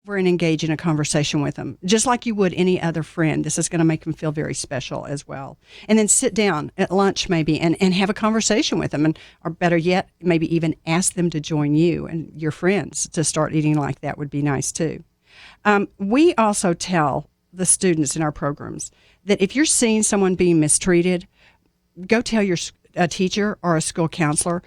over and engage in a conversation with them, just like you would any other friend. This is going to make them feel very special as well. And then sit down at lunch maybe and have a conversation with them, or better yet, maybe even ask them to join you and your friends to start eating like that would be nice too. We also tell the students in our programs that if you're seeing someone being mistreated, go tell a teacher or a school counselor.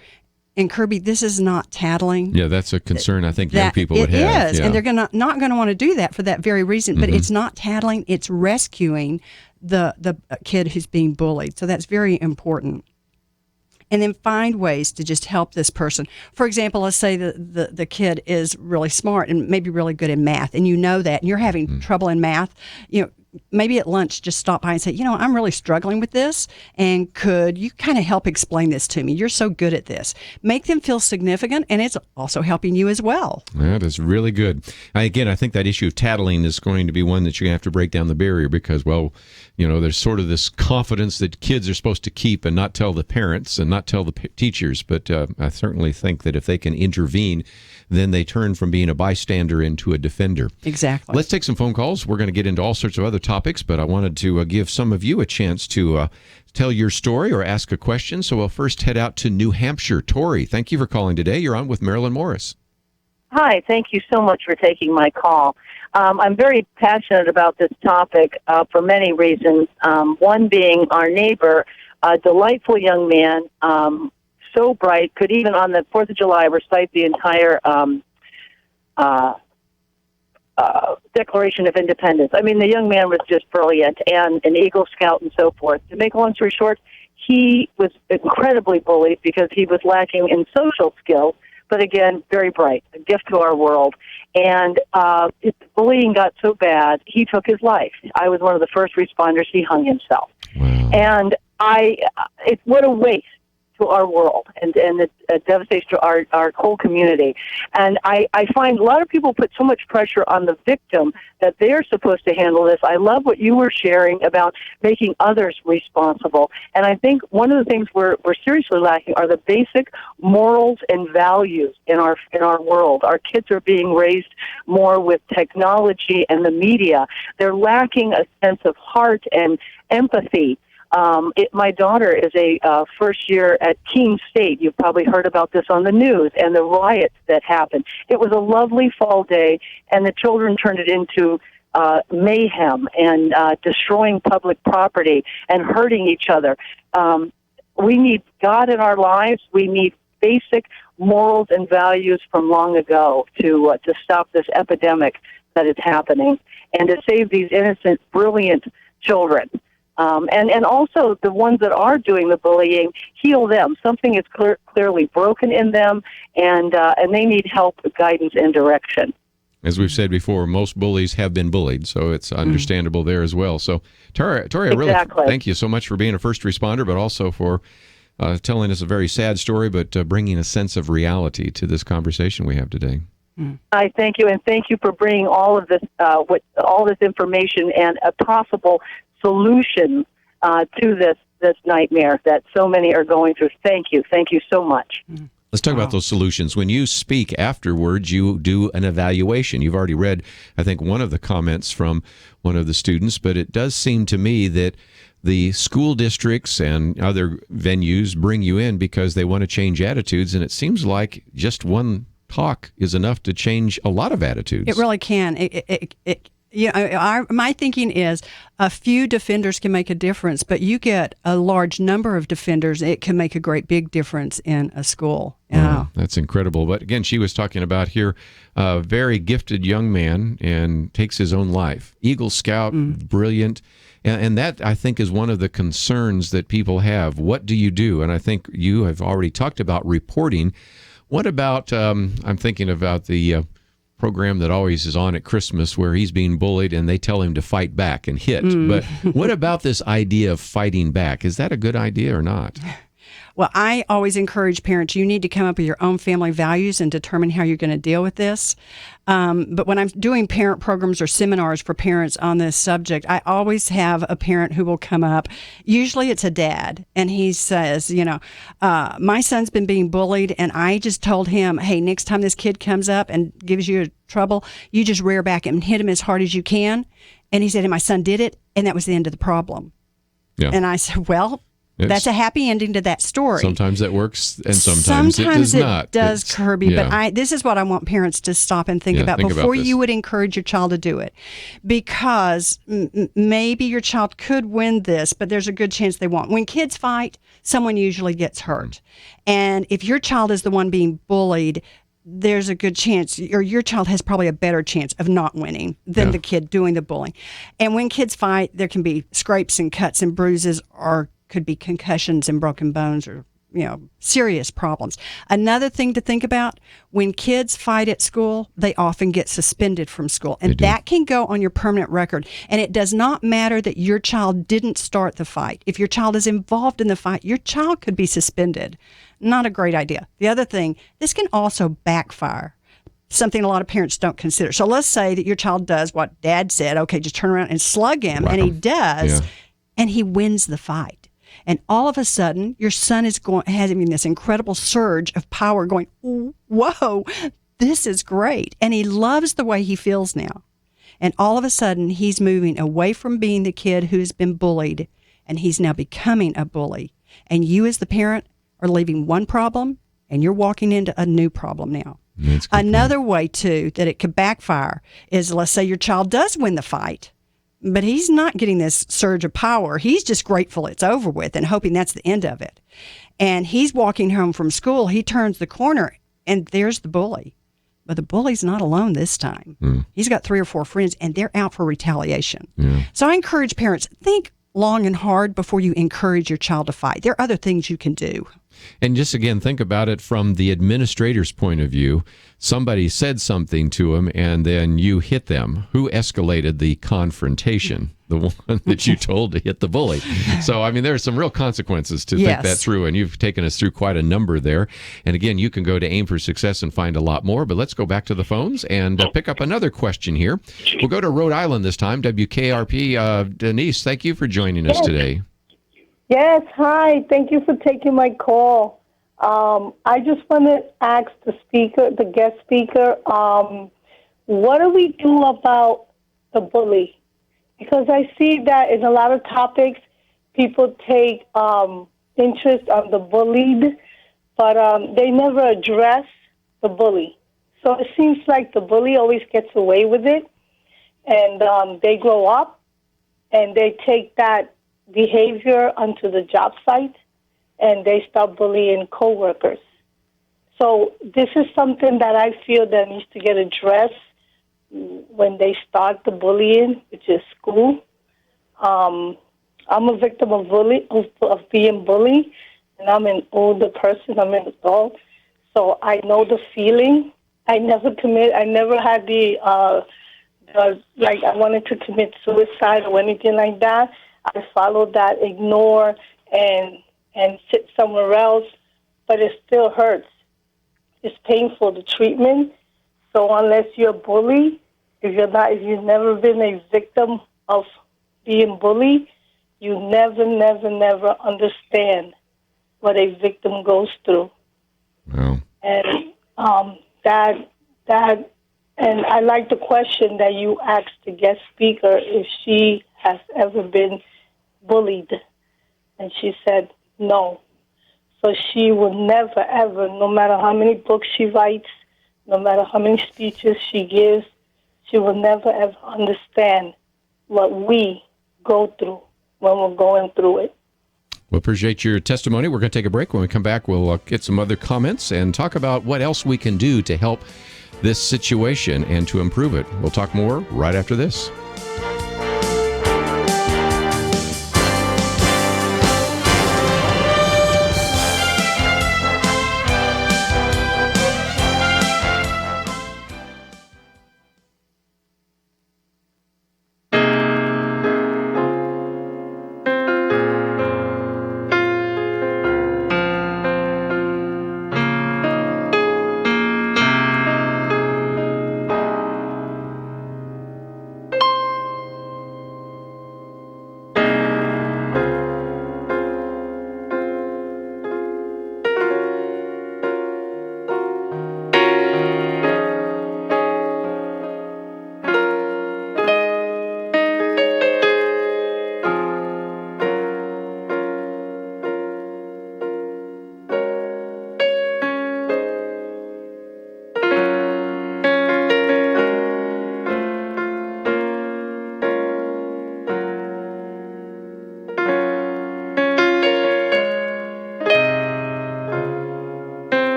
And Kirby, this is not tattling. Yeah, that's a concern I think young people would have. It is, and they're not going to want to do that for that very reason. But it's not tattling; it's rescuing the kid who's being bullied. So that's very important. And then find ways to just help this person. For example, let's say the kid is really smart and maybe really good in math, and you know that, and you're having trouble in math. Maybe at lunch, just stop by and say, I'm really struggling with this, and could you kind of help explain this to me? You're so good at this. Make them feel significant, and it's also helping you as well. That is really good. Again, I think that issue of tattling is going to be one that you're going to have to break down the barrier because, there's sort of this confidence that kids are supposed to keep and not tell the parents and not tell the teachers. But I certainly think that if they can intervene, then they turn from being a bystander into a defender. Exactly. Let's take some phone calls. We're going to get into all sorts of other topics, but I wanted to give some of you a chance to tell your story or ask a question. So we'll first head out to New Hampshire. Tori, thank you for calling today. You're on with Marilyn Morris. Hi, thank you so much for taking my call. I'm very passionate about this topic for many reasons. One being our neighbor, a delightful young man, so bright, could even on the 4th of July recite the entire Declaration of Independence. I mean, the young man was just brilliant and an Eagle Scout and so forth. To make a long story short, he was incredibly bullied because he was lacking in social skills, but again, very bright, a gift to our world. And the bullying got so bad, he took his life. I was one of the first responders. He hung himself. Wow. And what a waste to our world and the devastation to our whole community. And I find a lot of people put so much pressure on the victim that they're supposed to handle this. I love what you were sharing about making others responsible. And I think one of the things we're seriously lacking are the basic morals and values in our world. Our kids are being raised more with technology and the media. They're lacking a sense of heart and empathy. My daughter is a first year at Keene State. You've probably heard about this on the news and the riots that happened. It was a lovely fall day, and the children turned it into mayhem and destroying public property and hurting each other. We need God in our lives. We need basic morals and values from long ago to stop this epidemic that is happening and to save these innocent, brilliant children. And also the ones that are doing the bullying, heal them. Something is clearly broken in them, and they need help, guidance, and direction. As we've said before, most bullies have been bullied, so it's understandable there as well. So, Tori, I really thank you so much for being a first responder, but also for telling us a very sad story, but bringing a sense of reality to this conversation we have today. I thank you, and thank you for bringing all of this, all this information and a possible solution to this nightmare that so many are going through. Thank you so much. Let's talk about those solutions. When you speak afterwards, you do an evaluation. You've already read, I think, one of the comments from one of the students, but it does seem to me that the school districts and other venues bring you in because they want to change attitudes, and it seems like just one talk is enough to change a lot of attitudes. It really can. My thinking is a few defenders can make a difference, but you get a large number of defenders, it can make a great big difference in a school. Wow, that's incredible. But again, she was talking about here a very gifted young man and takes his own life. Eagle Scout, brilliant. And that, I think, is one of the concerns that people have. What do you do? And I think you have already talked about reporting. What about, I'm thinking about the program that always is on at Christmas where he's being bullied and they tell him to fight back and hit. But what about this idea of fighting back? Is that a good idea or not? Well, I always encourage parents, you need to come up with your own family values and determine how you're going to deal with this. But when I'm doing parent programs or seminars for parents on this subject, I always have a parent who will come up. Usually it's a dad, and he says, my son's been being bullied, and I just told him, hey, next time this kid comes up and gives you trouble, you just rear back and hit him as hard as you can. And he said, and my son did it, and that was the end of the problem. Yeah. And I said, well, that's a happy ending to that story. Sometimes that works, and sometimes it does not. It does, Kirby. Yeah. But this is what I want parents to stop and think about before you would encourage your child to do it. Because maybe your child could win this, but there's a good chance they won't. When kids fight, someone usually gets hurt. And if your child is the one being bullied, there's a good chance, or your child has probably a better chance of not winning than the kid doing the bullying. And when kids fight, there can be scrapes and cuts and bruises, or could be concussions and broken bones, or serious problems. Another thing to think about, when kids fight at school, they often get suspended from school, and that can go on your permanent record. And it does not matter that your child didn't start the fight. If your child is involved in the fight, your child could be suspended. Not a great idea. The other thing, this can also backfire, something a lot of parents don't consider. So let's say that your child does what dad said, okay, just turn around and slug him, and he does, and he wins the fight. And all of a sudden, your son is having this incredible surge of power going, whoa, this is great. And he loves the way he feels now. And all of a sudden, he's moving away from being the kid who's been bullied, and he's now becoming a bully. And you as the parent are leaving one problem, and you're walking into a new problem now. Another way, too, that it could backfire is, let's say your child does win the fight, but he's not getting this surge of power. He's just grateful it's over with and hoping that's the end of it. And he's walking home from school. He turns the corner, and there's the bully. But the bully's not alone this time. He's got 3 or 4 friends, and they're out for retaliation. So I encourage parents, think long and hard before you encourage your child to fight. There are other things you can do. And just again, think about it from the administrator's point of view. Somebody said something to him, and then you hit them. Who escalated the confrontation? The one that you told to hit the bully. So, I mean, there are some real consequences to think that through, and you've taken us through quite a number there. And again, you can go to Aim for Success and find a lot more, but let's go back to the phones and pick up another question here. We'll go to Rhode Island this time. WKRP, Denise, thank you for joining us today. Yes, hi. Thank you for taking my call. I just want to ask the guest speaker, what do we do about the bully? Because I see that in a lot of topics, people take interest on the bullied, but they never address the bully. So it seems like the bully always gets away with it, and they grow up, and they take that behavior onto the job site, and they start bullying coworkers. So this is something that I feel that needs to get addressed when they start the bullying, which is school. I'm a victim of being bullied, and I'm an older person. I'm an adult, so I know the feeling. I never had like I wanted to commit suicide or anything like that. I followed that, ignore, and sit somewhere else, but it still hurts. It's painful, the treatment. So unless you're bullied, if you've never been a victim of being bullied, you never understand what a victim goes through. Wow. And and I like the question that you asked the guest speaker if she has ever been bullied, and she said no. So she will never, ever, no matter how many books she writes, no matter how many speeches she gives, she will never, ever understand what we go through when we're going through it. Well, appreciate your testimony. We're going to take a break. When we come back, we'll get some other comments and talk about what else we can do to help this situation and to improve it. We'll talk more right after this.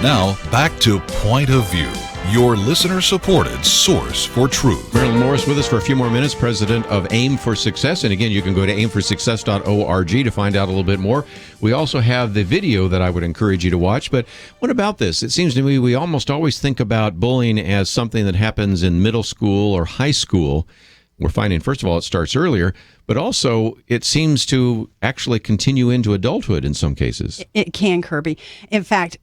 Now, back to Point of View, your listener-supported source for truth. Marilyn Morris with us for a few more minutes, president of Aim for Success. And again, you can go to aimforsuccess.org to find out a little bit more. We also have the video that I would encourage you to watch. But what about this? It seems to me we almost always think about bullying as something that happens in middle school or high school. We're finding, first of all, it starts earlier, but also it seems to actually continue into adulthood in some cases. It can, Kirby. In fact,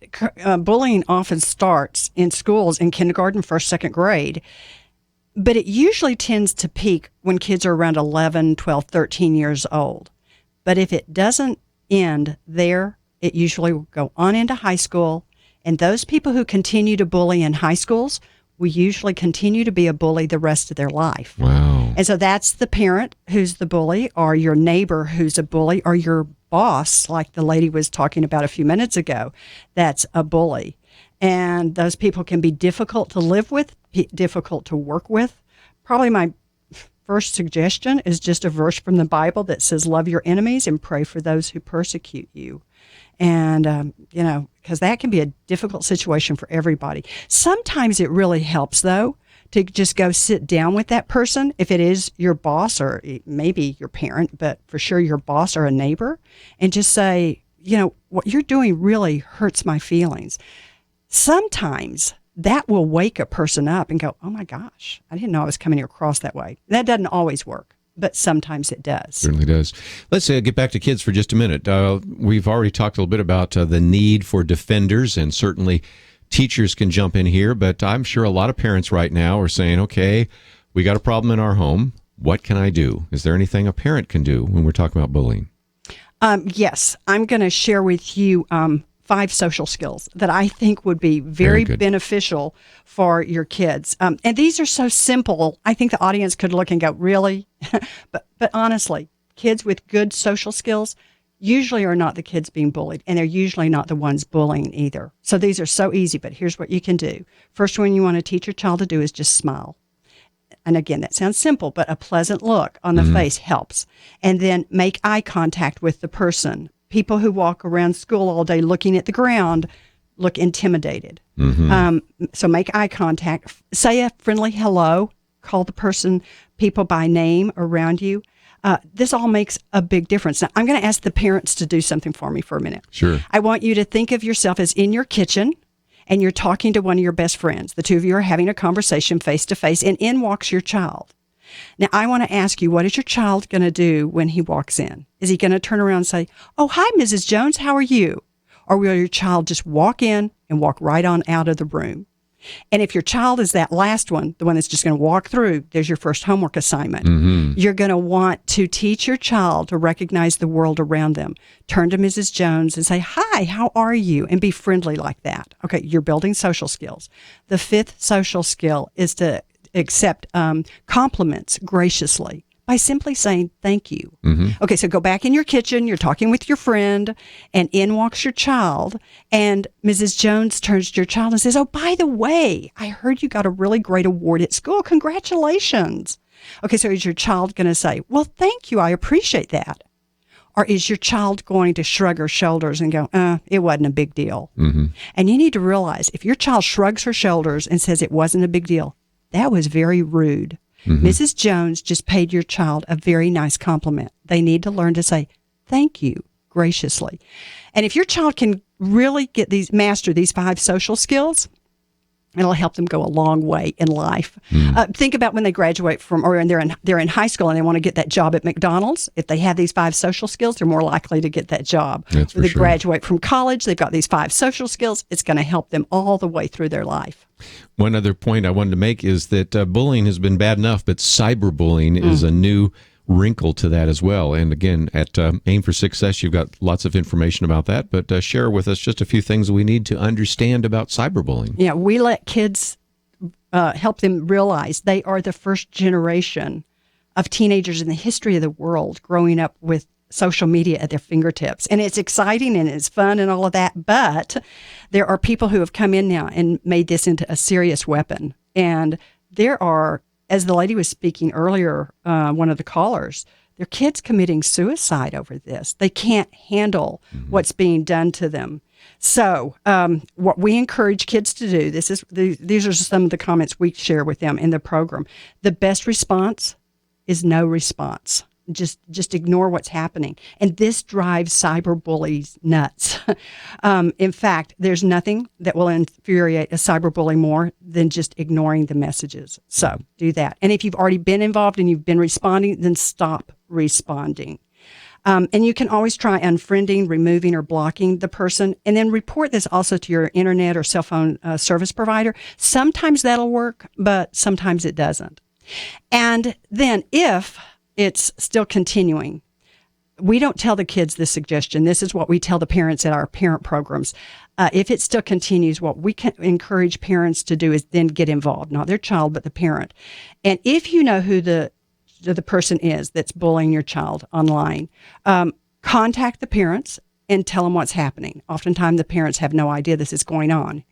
bullying often starts in schools in kindergarten, first, second grade, but it usually tends to peak when kids are around 11, 12, 13 years old. But if it doesn't end there, it usually will go on into high school, and those people who continue to bully in high schools will usually continue to be a bully the rest of their life. Wow. And so that's the parent who's the bully, or your neighbor who's a bully, or your boss, like the lady was talking about a few minutes ago, that's a bully. And those people can be difficult to live with, difficult to work with. Probably my first suggestion is just a verse from the Bible that says, love your enemies and pray for those who persecute you. And, because that can be a difficult situation for everybody. Sometimes it really helps, though, to just go sit down with that person, if it is your boss or maybe your parent, but for sure your boss or a neighbor, and just say, what you're doing really hurts my feelings. Sometimes that will wake a person up and go, oh my gosh, I didn't know I was coming across that way. That doesn't always work, but sometimes it does. Certainly does. Let's get back to kids for just a minute. We've already talked a little bit about the need for defenders, and certainly teachers can jump in here, but I'm sure a lot of parents right now are saying, okay, we got a problem in our home. What can I do? Is there anything a parent can do when we're talking about bullying? Yes, I'm going to share with you 5 social skills that I think would be very beneficial for your kids. And these are so simple. I think the audience could look and go, really? but honestly, kids with good social skills usually are not the kids being bullied, and they're usually not the ones bullying either. So these are so easy, but here's what you can do. First one you want to teach your child to do is just smile. And again, that sounds simple, but a pleasant look on the face helps. And then make eye contact with the person. People who walk around school all day looking at the ground look intimidated. So make eye contact. Say a friendly hello. Call the people by name around you. This all makes a big difference. Now, I'm going to ask the parents to do something for me for a minute. Sure. I want you to think of yourself as in your kitchen, and you're talking to one of your best friends. The two of you are having a conversation face to face, and in walks your child. Now, I want to ask you, what is your child going to do when he walks in? Is he going to turn around and say, oh, hi, Mrs. Jones, how are you? Or will your child just walk in and walk right on out of the room? And if your child is that last one, the one that's just going to walk through, there's your first homework assignment. You're going to want to teach your child to recognize the world around them. Turn to Mrs. Jones and say, hi, how are you? And be friendly like that. Okay, you're building social skills. The 5th social skill is to accept compliments graciously by simply saying thank you. Okay, so go back in your kitchen, you're talking with your friend, and in walks your child, and Mrs. Jones turns to your child and says, oh, by the way, I heard you got a really great award at school. Congratulations. Okay, so is your child going to say, well, thank you, I appreciate that? Or is your child going to shrug her shoulders and go, it wasn't a big deal? And you need to realize, if your child shrugs her shoulders and says it wasn't a big deal, that was very rude. Mrs. Jones just paid your child a very nice compliment. They need to learn to say thank you graciously. And if your child can really master these 5 social skills, it'll help them go a long way in life. Think about when they graduate they're in high school and they want to get that job at McDonald's. If they have these 5 social skills, they're more likely to get that job. That's for When they sure. graduate from college, they've got these 5 social skills. It's going to help them all the way through their life. One other point I wanted to make is that bullying has been bad enough, but cyberbullying is a new wrinkle to that as well. And again, at Aim for Success, you've got lots of information about that, but share with us just a few things we need to understand about cyberbullying. Yeah, we let kids help them realize they are the first generation of teenagers in the history of the world growing up with social media at their fingertips. And it's exciting and it's fun and all of that, but there are people who have come in now and made this into a serious weapon. And there are, as the lady was speaking earlier, one of the callers, there are kids committing suicide over this. They can't handle what's being done to them. So, what we encourage kids to do, these are some of the comments we share with them in the program. The best response is no response. Just ignore what's happening. And this drives cyberbullies nuts. In fact, there's nothing that will infuriate a cyberbully more than just ignoring the messages. So do that. And if you've already been involved and you've been responding, then stop responding. And you can always try unfriending, removing, or blocking the person, and then report this also to your internet or cell phone service provider. Sometimes that'll work, but sometimes it doesn't. And then if it's still continuing, we don't tell the kids this suggestion. This is what we tell the parents at our parent programs. If it still continues, what we can encourage parents to do is then get involved, not their child, but the parent. And if you know who the person is that's bullying your child online, contact the parents and tell them what's happening. Oftentimes the parents have no idea this is going on.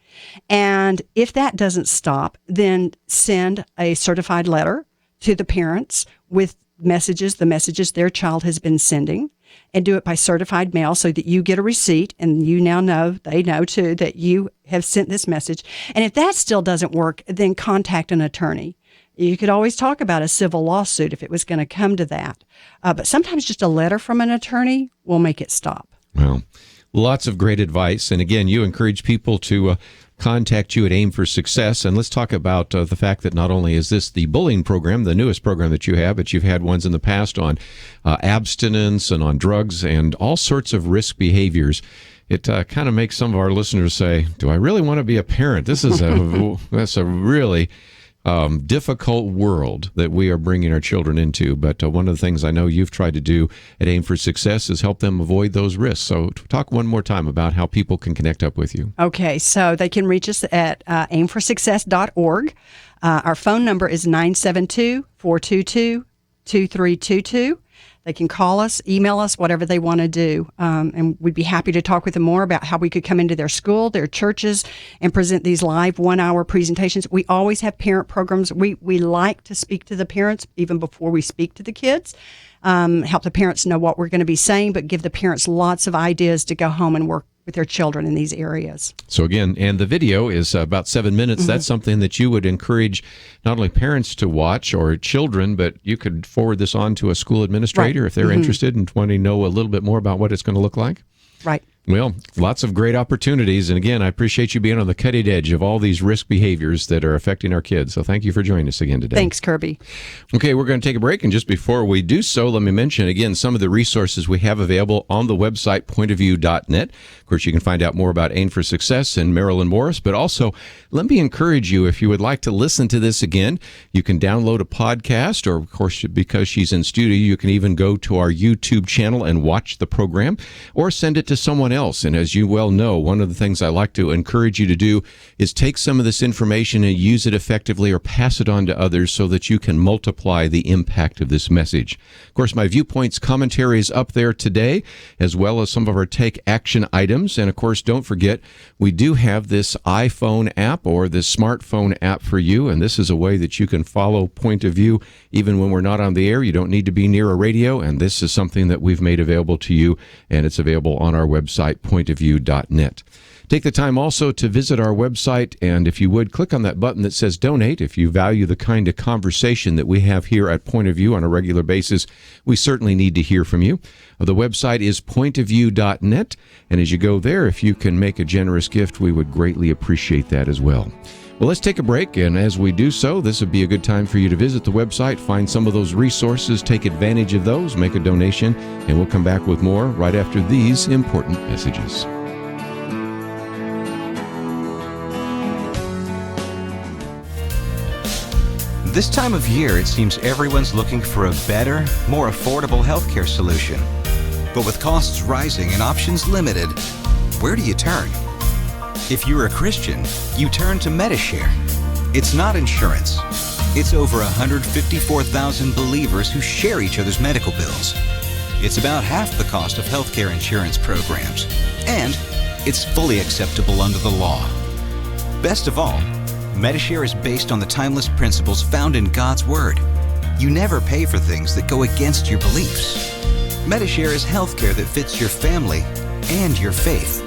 And if that doesn't stop, then send a certified letter to the parents with the messages their child has been sending, and do it by certified mail so that you get a receipt and you now know, they know too, that you have sent this message. And if that still doesn't work, then contact an attorney. You could always talk about a civil lawsuit if it was going to come to that. But sometimes just a letter from an attorney will make it stop. Well, lots of great advice. And again, you encourage people to contact you at Aim for Success. And let's talk about the fact that not only is this the bullying program, the newest program that you have, but you've had ones in the past on abstinence and on drugs and all sorts of risk behaviors. It kind of makes some of our listeners say, do I really want to be a parent? This is that's a really difficult world that we are bringing our children into. But one of the things I know you've tried to do at Aim for Success is help them avoid those risks. So talk one more time about how people can connect up with you. Okay, so they can reach us at aimforsuccess.org. Our phone number is 972-422-2322. They can call us, email us, whatever they want to do. And we'd be happy to talk with them more about how we could come into their school, their churches, and present these live 1-hour presentations. We always have parent programs. We like to speak to the parents even before we speak to the kids, help the parents know what we're going to be saying, but give the parents lots of ideas to go home and work with their children in these areas. So again, and the video is about 7 minutes. Mm-hmm. That's something that you would encourage not only parents to watch or children, but you could forward this on to a school administrator if they're interested and want to know a little bit more about what it's going to look like. Right. Well, lots of great opportunities. And again, I appreciate you being on the cutting edge of all these risk behaviors that are affecting our kids. So thank you for joining us again today. Thanks, Kirby. Okay, we're going to take a break. And just before we do so, let me mention again some of the resources we have available on the website, pointofview.net. Of course, you can find out more about Aim for Success and Marilyn Morris. But also, let me encourage you, if you would like to listen to this again, you can download a podcast. Or, of course, because she's in studio, you can even go to our YouTube channel and watch the program or send it to someone else. And as you well know, one of the things I like to encourage you to do is take some of this information and use it effectively or pass it on to others so that you can multiply the impact of this message. Of course, my Viewpoints commentary is up there today, as well as some of our Take Action items. And of course, don't forget, we do have this iPhone app or this smartphone app for you. And this is a way that you can follow Point of View even when we're not on the air. You don't need to be near a radio. And this is something that we've made available to you. And it's available on our website, pointofview.net. Take the time also to visit our website, and if you would, click on that button that says Donate. If you value the kind of conversation that we have here at Point of View on a regular basis, we certainly need to hear from you. The website is pointofview.net, and as you go there, if you can make a generous gift, we would greatly appreciate that as well. Well, let's take a break, and as we do so, this would be a good time for you to visit the website, find some of those resources, take advantage of those, make a donation, and we'll come back with more right after these important messages. This time of year, it seems everyone's looking for a better, more affordable healthcare solution. But with costs rising and options limited, where do you turn? If you're a Christian, you turn to Medishare. It's not insurance. It's over 154,000 believers who share each other's medical bills. It's about half the cost of healthcare insurance programs. And it's fully acceptable under the law. Best of all, Medishare is based on the timeless principles found in God's Word. You never pay for things that go against your beliefs. Medishare is healthcare that fits your family and your faith.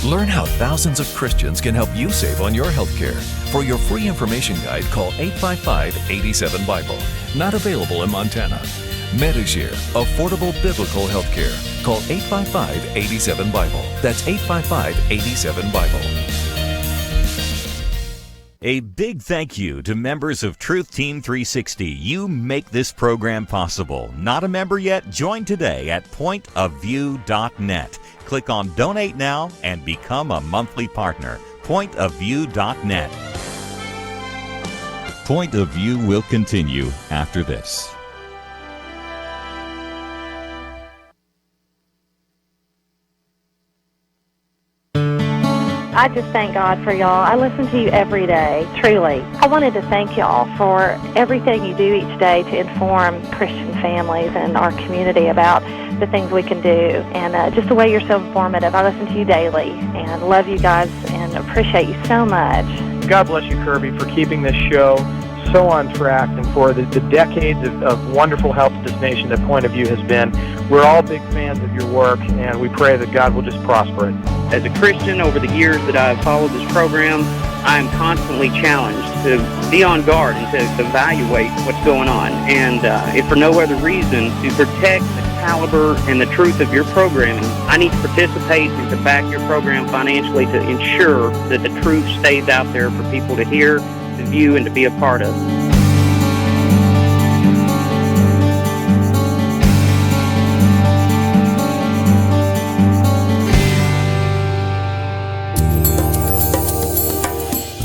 Learn how thousands of Christians can help you save on your health care. For your free information guide, call 855-87-BIBLE. Not available in Montana. Medishare, affordable biblical health care. Call 855-87-BIBLE. That's 855-87-BIBLE. A big thank you to members of Truth Team 360. You make this program possible. Not a member yet? Join today at pointofview.net. Click on Donate Now and become a monthly partner. Pointofview.net. Point of View will continue after this. I just thank God for y'all. I listen to you every day, truly. I wanted to thank y'all for everything you do each day to inform Christian families and our community about the things we can do, and just the way you're so informative. I listen to you daily and love you guys and appreciate you so much. God bless you, Kirby, for keeping this show so on track and for the decades of wonderful help to this nation that Point of View has been. We're all big fans of your work, and we pray that God will just prosper it. As a Christian, over the years that I've followed this program, I am constantly challenged to be on guard and to evaluate what's going on. And if for no other reason, to protect the caliber and the truth of your programming, I need to participate and to back your program financially to ensure that the truth stays out there for people to hear, to view, and to be a part of.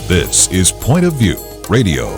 This is Point of View Radio.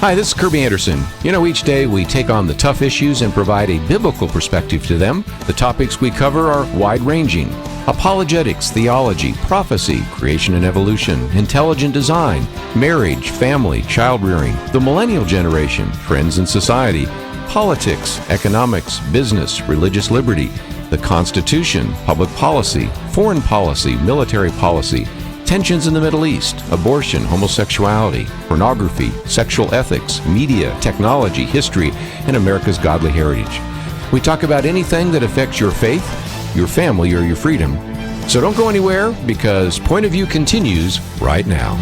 Hi, this is Kirby Anderson. You know, each day we take on the tough issues and provide a biblical perspective to them. The topics we cover are wide-ranging: apologetics, theology, prophecy, creation and evolution, intelligent design, marriage, family, child-rearing, the millennial generation, trends in society, politics, economics, business, religious liberty, the Constitution, public policy, foreign policy, military policy, tensions in the Middle East, abortion, homosexuality, pornography, sexual ethics, media, technology, history, and America's godly heritage. We talk about anything that affects your faith, your family, or your freedom. So don't go anywhere, because Point of View continues right now.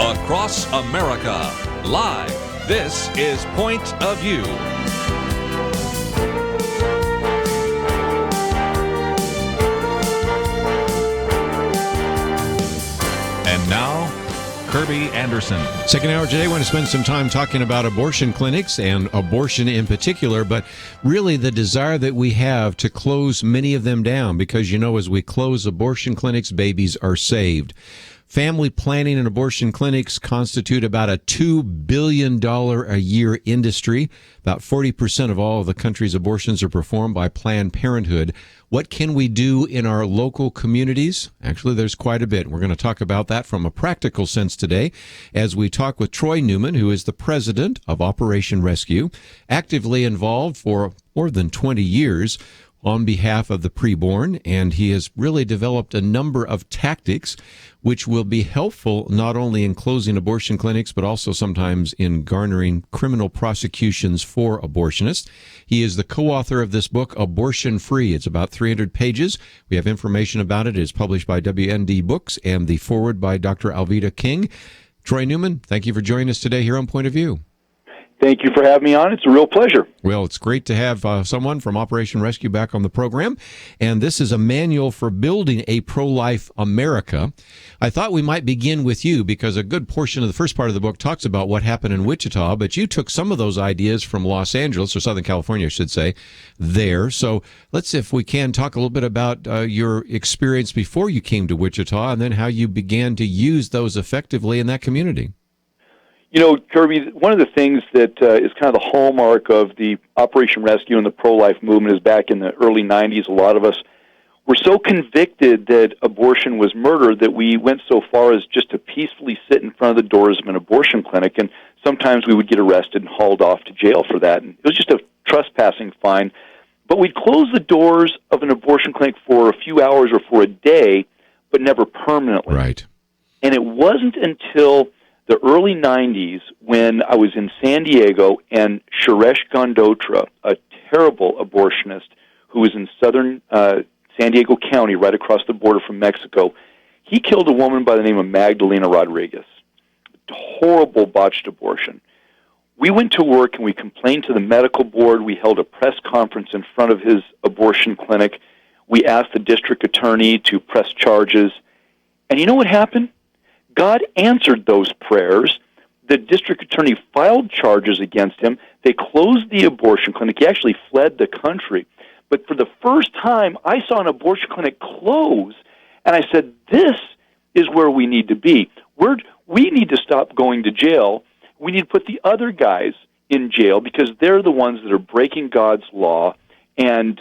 Across America, live. This is Point of View. And now, Kirby Anderson. Second hour today, I want to spend some time talking about abortion clinics and abortion in particular, but really the desire that we have to close many of them down, because, you know, as we close abortion clinics, babies are saved. Family planning and abortion clinics constitute about a $2 billion a year industry. About 40% of all of the country's abortions are performed by Planned Parenthood. What can we do in our local communities? Actually, there's quite a bit. We're going to talk about that from a practical sense today as we talk with Troy Newman, who is the president of Operation Rescue, actively involved for more than 20 years on behalf of the preborn, and he has really developed a number of tactics which will be helpful not only in closing abortion clinics, but also sometimes in garnering criminal prosecutions for abortionists. He is the co-author of this book, Abortion Free. It's about 300 pages. We have information about it. It is published by WND Books, and the foreword by Dr. Alveda King. Troy Newman, thank you for joining us today here on Point of View. Thank you for having me on. It's a real pleasure. Well, it's great to have someone from Operation Rescue back on the program. And this is a manual for building a pro-life America. I thought we might begin with you because a good portion of the first part of the book talks about what happened in Wichita, but you took some of those ideas from Los Angeles, or Southern California, I should say, there. So let's, if we can, talk a little bit about your experience before you came to Wichita and then how you began to use those effectively in that community. You know, Kirby, one of the things that is kind of the hallmark of the Operation Rescue and the pro-life movement is back in the early 90s, a lot of us were so convicted that abortion was murder that we went so far as just to peacefully sit in front of the doors of an abortion clinic, and sometimes we would get arrested and hauled off to jail for that. And it was just a trespassing fine. But we'd close the doors of an abortion clinic for a few hours or for a day, but never permanently. Right. And it wasn't until the early 90s when I was in San Diego and Suresh Gandotra, a terrible abortionist who was in southern San Diego County, right across the border from Mexico, he killed a woman by the name of Magdalena Rodriguez. Horrible botched abortion. We went to work and we complained to the medical board. We held a press conference in front of his abortion clinic. We asked the district attorney to press charges. And you know what happened? God answered those prayers. The district attorney filed charges against him. They closed the abortion clinic. He actually fled the country. But for the first time, I saw an abortion clinic close, and I said, this is where we need to be. We need to stop going to jail. We need to put the other guys in jail because they're the ones that are breaking God's law and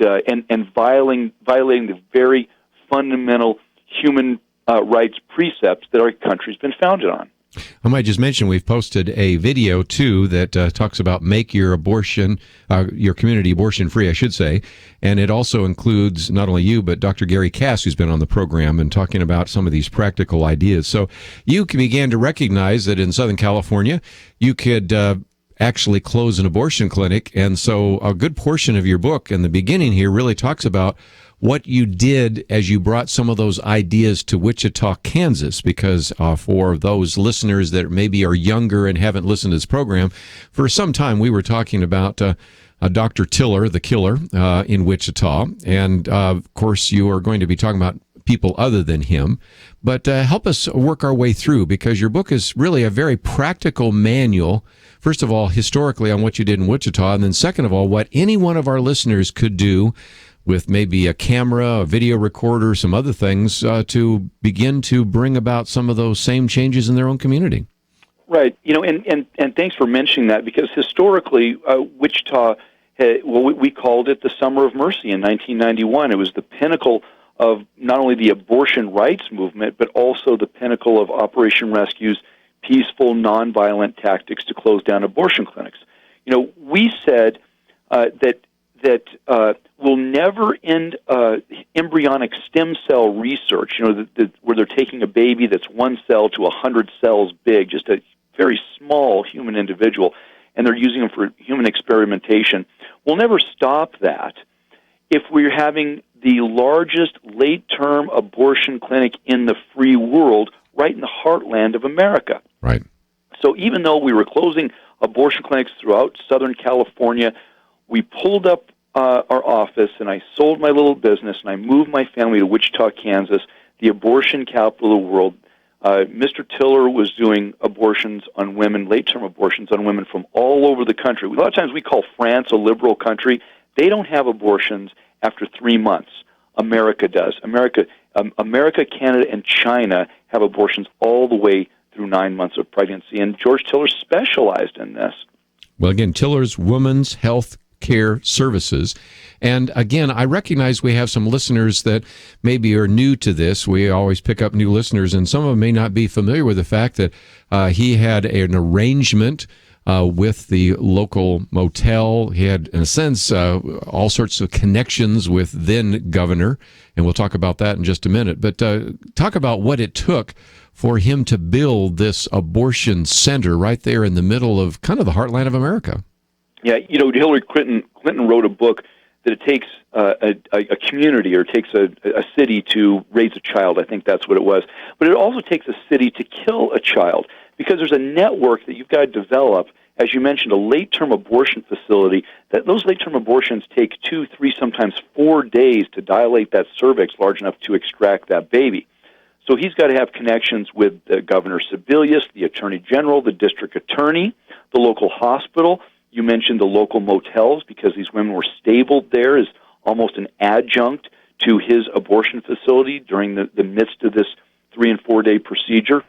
violating the very fundamental human rights precepts that our country's been founded on. I might just mention we've posted a video, too, that talks about make your abortion, your community abortion-free, I should say, and it also includes not only you, but Dr. Gary Cass, who's been on the program and talking about some of these practical ideas. So you began to recognize that in Southern California, you could actually close an abortion clinic, and so a good portion of your book in the beginning here really talks about what you did as you brought some of those ideas to Wichita, Kansas, because for those listeners that maybe are younger and haven't listened to this program, for some time we were talking about Dr. Tiller, the killer, in Wichita, and of course you are going to be talking about people other than him, but help us work our way through, because your book is really a very practical manual, first of all, historically on what you did in Wichita, and then second of all, what any one of our listeners could do with maybe a camera, a video recorder, some other things to begin to bring about some of those same changes in their own community. Right. And thanks for mentioning that, because historically, Wichita, we called it the Summer of Mercy in 1991. It was the pinnacle of not only the abortion rights movement, but also the pinnacle of Operation Rescue's peaceful, nonviolent tactics to close down abortion clinics. We said that we'll never end embryonic stem cell research, where they're taking a baby that's 1 cell to 100 cells big, just a very small human individual, and they're using them for human experimentation. We'll never stop that if we're having the largest late-term abortion clinic in the free world right in the heartland of America. Right. So even though we were closing abortion clinics throughout Southern California, we pulled up our office, and I sold my little business, and I moved my family to Wichita, Kansas, the abortion capital of the world. Mr. Tiller was doing abortions on women, late-term abortions on women from all over the country. A lot of times we call France a liberal country. They don't have abortions after 3 months. America does. America, Canada, and China have abortions all the way through 9 months of pregnancy, and George Tiller specialized in this. Well, again, Tiller's Women's Health Care Services. And again, I recognize we have some listeners that maybe are new to this. We always pick up new listeners, and some of them may not be familiar with the fact that he had an arrangement with the local motel. He had, in a sense, all sorts of connections with then governor, and we'll talk about that in just a minute. But talk about what it took for him to build this abortion center right there in the middle of kind of the heartland of America. Yeah, Hillary Clinton wrote a book that it takes a community, or it takes a city to raise a child. I think that's what it was. But it also takes a city to kill a child, because there's a network that you've got to develop. As you mentioned, a late-term abortion facility, that those late-term abortions take 2, 3, sometimes 4 days to dilate that cervix large enough to extract that baby. So he's got to have connections with Governor Sebelius, the Attorney General, the District Attorney, the local hospital. You mentioned the local motels, because these women were stabled there as almost an adjunct to his abortion facility during the midst of this 3 and 4 day procedure.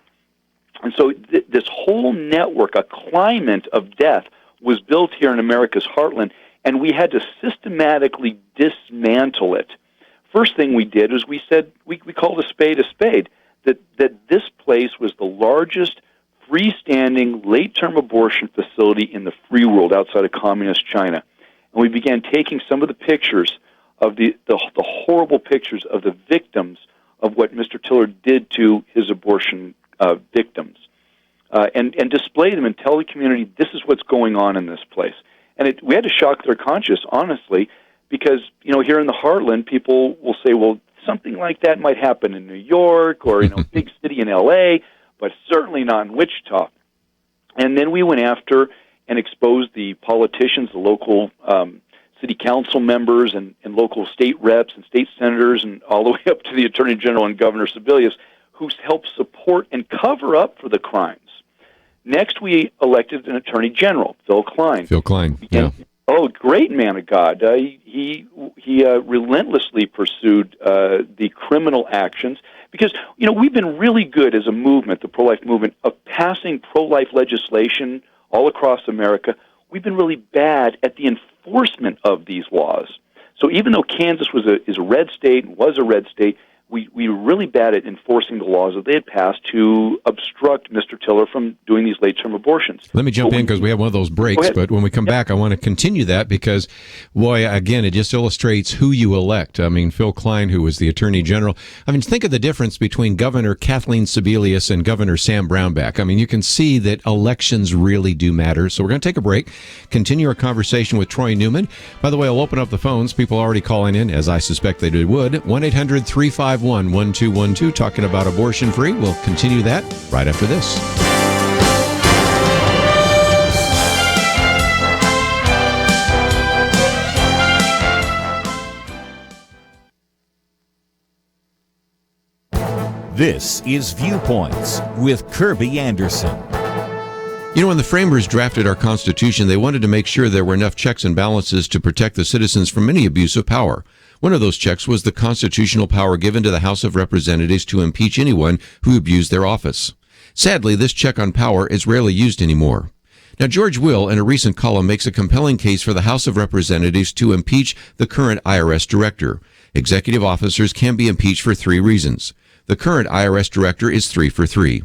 And so this whole network, a climate of death, was built here in America's heartland, and we had to systematically dismantle it. First thing we did is we said, we called a spade, that this place was the largest freestanding late-term abortion facility in the free world outside of communist China. And we began taking some of the pictures of the horrible pictures of the victims of what Mr. Tiller did to his abortion victims, and display them and tell the community, this is what's going on in this place. And we had to shock their conscience, honestly, because, here in the heartland, people will say, well, something like that might happen in New York or, big city in L.A., but certainly not in Wichita. And then we went after and exposed the politicians, the local city council members and local state reps and state senators, and all the way up to the Attorney General and Governor Sebelius, who helped support and cover up for the crimes. Next, we elected an Attorney General, Phil Klein. Yeah. Oh, great man of God. He relentlessly pursued the criminal actions, because, we've been really good as a movement, the pro-life movement, of passing pro-life legislation all across America. We've been really bad at the enforcement of these laws. So even though Kansas is a red state and was a red state, we were really bad at enforcing the laws that they had passed to obstruct Mr. Tiller from doing these late-term abortions. Let me jump in, because we have one of those breaks, but when we come back, I want to continue that, because, boy, again, it just illustrates who you elect. I mean, Phil Klein, who was the Attorney General. I mean, think of the difference between Governor Kathleen Sebelius and Governor Sam Brownback. I mean, you can see that elections really do matter. So we're going to take a break, continue our conversation with Troy Newman. By the way, I'll open up the phones. People already calling in, as I suspect they would. 1-800-351-1212, talking about abortion free. We'll continue that right after this. This is Viewpoints with Kirby Anderson. You know, when the framers drafted our Constitution, they wanted to make sure there were enough checks and balances to protect the citizens from any abuse of power. One of those checks was the constitutional power given to the House of Representatives to impeach anyone who abused their office. Sadly, this check on power is rarely used anymore. Now, George Will, in a recent column, makes a compelling case for the House of Representatives to impeach the current IRS director. Executive officers can be impeached for 3 reasons. The current IRS director is 3 for 3.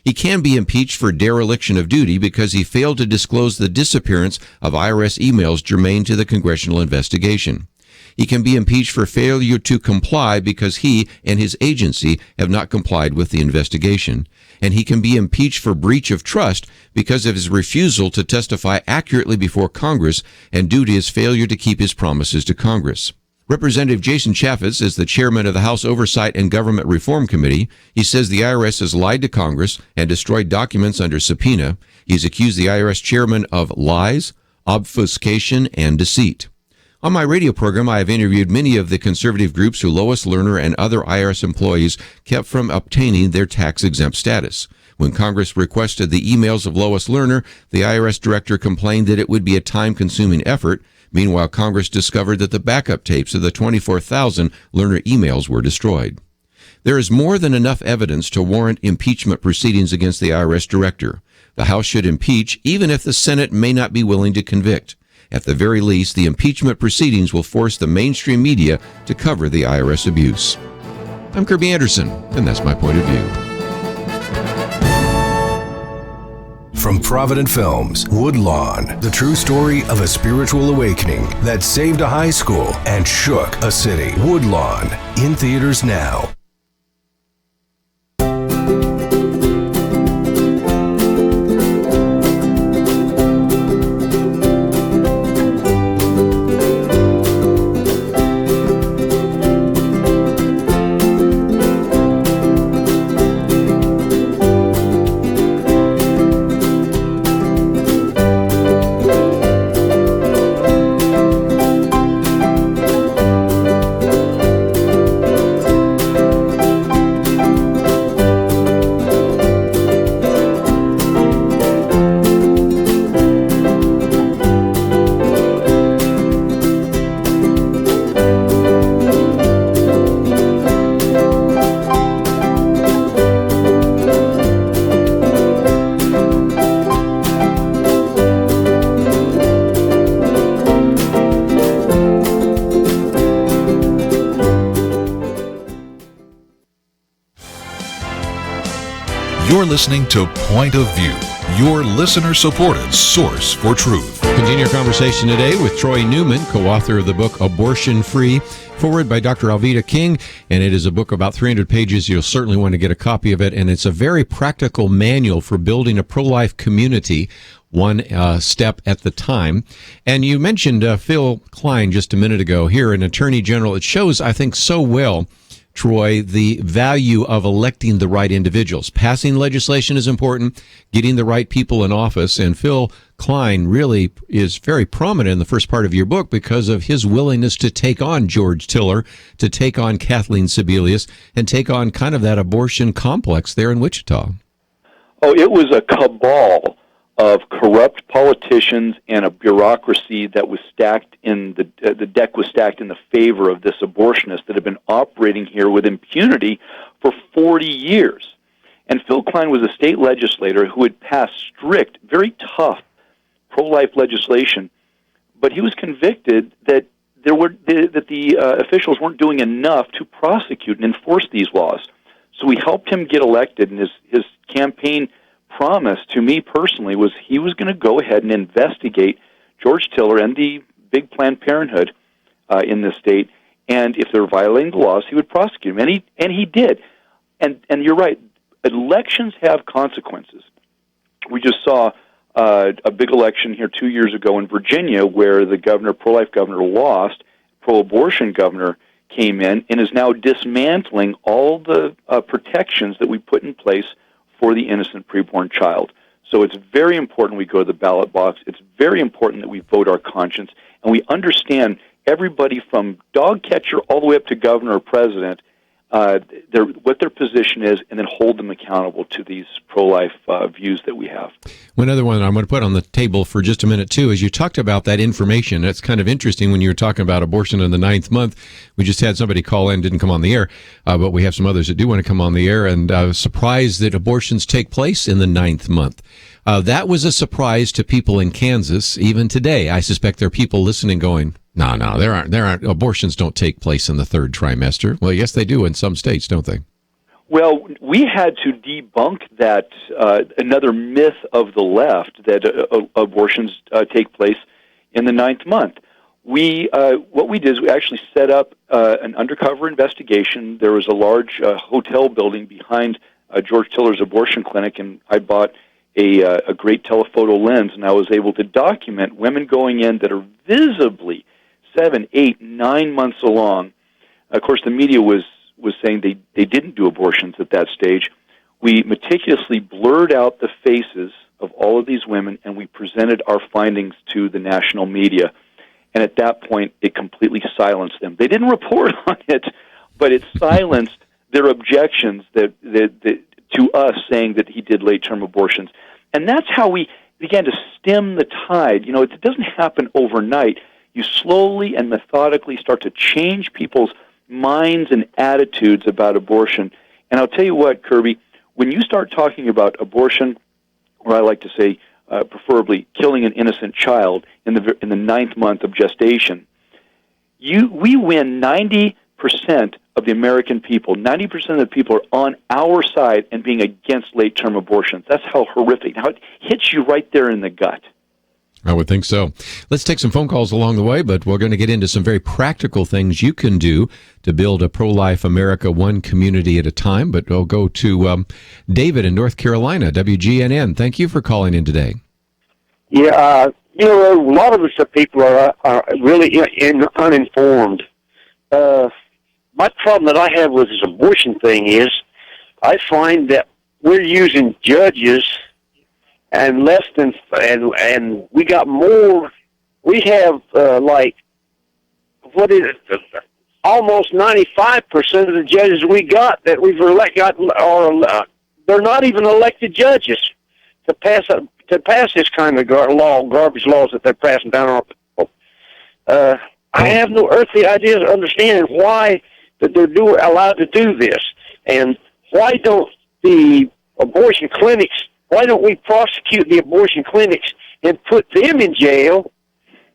He can be impeached for dereliction of duty because he failed to disclose the disappearance of IRS emails germane to the congressional investigation. He can be impeached for failure to comply because he and his agency have not complied with the investigation. And he can be impeached for breach of trust because of his refusal to testify accurately before Congress and due to his failure to keep his promises to Congress. Representative Jason Chaffetz is the chairman of the House Oversight and Government Reform Committee. He says the IRS has lied to Congress and destroyed documents under subpoena. He's accused the IRS chairman of lies, obfuscation, and deceit. On my radio program, I have interviewed many of the conservative groups who Lois Lerner and other IRS employees kept from obtaining their tax-exempt status. When Congress requested the emails of Lois Lerner, the IRS director complained that it would be a time-consuming effort. Meanwhile, Congress discovered that the backup tapes of the 24,000 Lerner emails were destroyed. There is more than enough evidence to warrant impeachment proceedings against the IRS director. The House should impeach, even if the Senate may not be willing to convict. At the very least, the impeachment proceedings will force the mainstream media to cover the IRS abuse. I'm Kirby Anderson, and that's my point of view. From Provident Films, Woodlawn, the true story of a spiritual awakening that saved a high school and shook a city. Woodlawn, in theaters now. You're listening to Point of View, your listener-supported source for truth. Continue our conversation today with Troy Newman, co-author of the book Abortion Free, forward by Dr. Alveda King, and it is a book about 300 pages. You'll certainly want to get a copy of it, and it's a very practical manual for building a pro-life community, one step at the time. And you mentioned Phil Klein just a minute ago here, an attorney general. It shows, I think, so well, Troy, the value of electing the right individuals. Passing legislation is important, getting the right people in office, and Phil Klein really is very prominent in the first part of your book because of his willingness to take on George Tiller, to take on Kathleen Sebelius, and take on kind of that abortion complex there in Wichita. Oh, it was a cabal of corrupt politicians and a bureaucracy that was stacked in the deck was stacked in the favor of this abortionist that had been operating here with impunity for 40 years. And Phil Klein was a state legislator who had passed strict, very tough pro-life legislation, but he was convicted that the officials weren't doing enough to prosecute and enforce these laws. So we helped him get elected, and his campaign promise to me personally was he was going to go ahead and investigate George Tiller and the big Planned Parenthood in the state, and if they're violating the laws, he would prosecute them, and he did. And you're right, elections have consequences. We just saw a big election here 2 years ago in Virginia where the pro-life governor lost, pro-abortion governor came in and is now dismantling all the protections that we put in place for the innocent preborn child. So it's very important we go to the ballot box. It's very important that we vote our conscience, and we understand everybody from dog catcher all the way up to governor or president what their position is, and then hold them accountable to these pro-life views that we have. One other one I'm going to put on the table for just a minute, too, is you talked about that information. It's kind of interesting when you were talking about abortion in the 9th month. We just had somebody call in, didn't come on the air, but we have some others that do want to come on the air, and I was surprised that abortions take place in the 9th month. That was a surprise to people in Kansas, even today. I suspect there are people listening going, no, there aren't. Abortions don't take place in the 3rd trimester. Well, yes, they do in some states, don't they? Well, we had to debunk that another myth of the left that abortions take place in the 9th month. What we did is we actually set up an undercover investigation. There was a large hotel building behind George Tiller's abortion clinic, and I bought a great telephoto lens, and I was able to document women going in that are visibly 7, 8, 9 months along. Of course, the media was saying they didn't do abortions at that stage. We meticulously blurred out the faces of all of these women, and we presented our findings to the national media. And at that point, it completely silenced them. They didn't report on it, but it silenced their objections that to us saying that he did late-term abortions. And that's how we began to stem the tide. You know, it doesn't happen overnight. You slowly and methodically start to change people's minds and attitudes about abortion. And I'll tell you what, Kirby, when you start talking about abortion, or I like to say preferably killing an innocent child in the 9th month of gestation, we win 90% of the American people. 90% of the people are on our side and being against late-term abortions. That's how horrific, how it hits you right there in the gut. I would think so. Let's take some phone calls along the way, but we're going to get into some very practical things you can do to build a pro-life America one community at a time. But we'll go to David in North Carolina, WGNN. Thank you for calling in today. Yeah, a lot of us people are really uninformed. My problem that I have with this abortion thing is I find that we're using judges and less than, and we got more. We have almost 95% of the judges we got that we've they're not even elected judges to pass this kind of garbage laws that they're passing down on people. I have no earthly idea or understanding why that they're allowed to do this, and why don't the abortion clinics? Why don't we prosecute the abortion clinics and put them in jail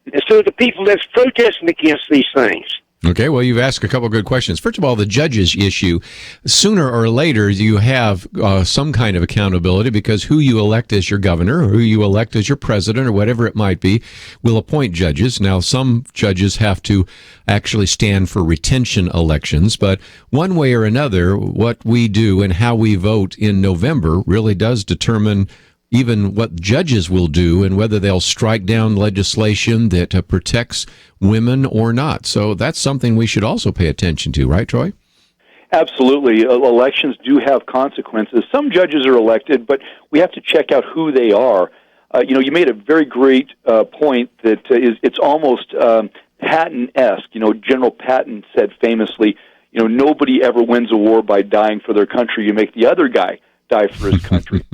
instead of the people that's protesting against these things? Okay, well, you've asked a couple of good questions. First of all, the judges issue. Sooner or later, you have some kind of accountability because who you elect as your governor or who you elect as your president or whatever it might be will appoint judges. Now, some judges have to actually stand for retention elections, but one way or another, what we do and how we vote in November really does determine even what judges will do and whether they'll strike down legislation that protects women or not. So that's something we should also pay attention to, right, Troy? Absolutely. Elections do have consequences. Some judges are elected, but we have to check out who they are. You made a very great point that it's almost Patton-esque. General Patton said famously, nobody ever wins a war by dying for their country. You make the other guy die for his country.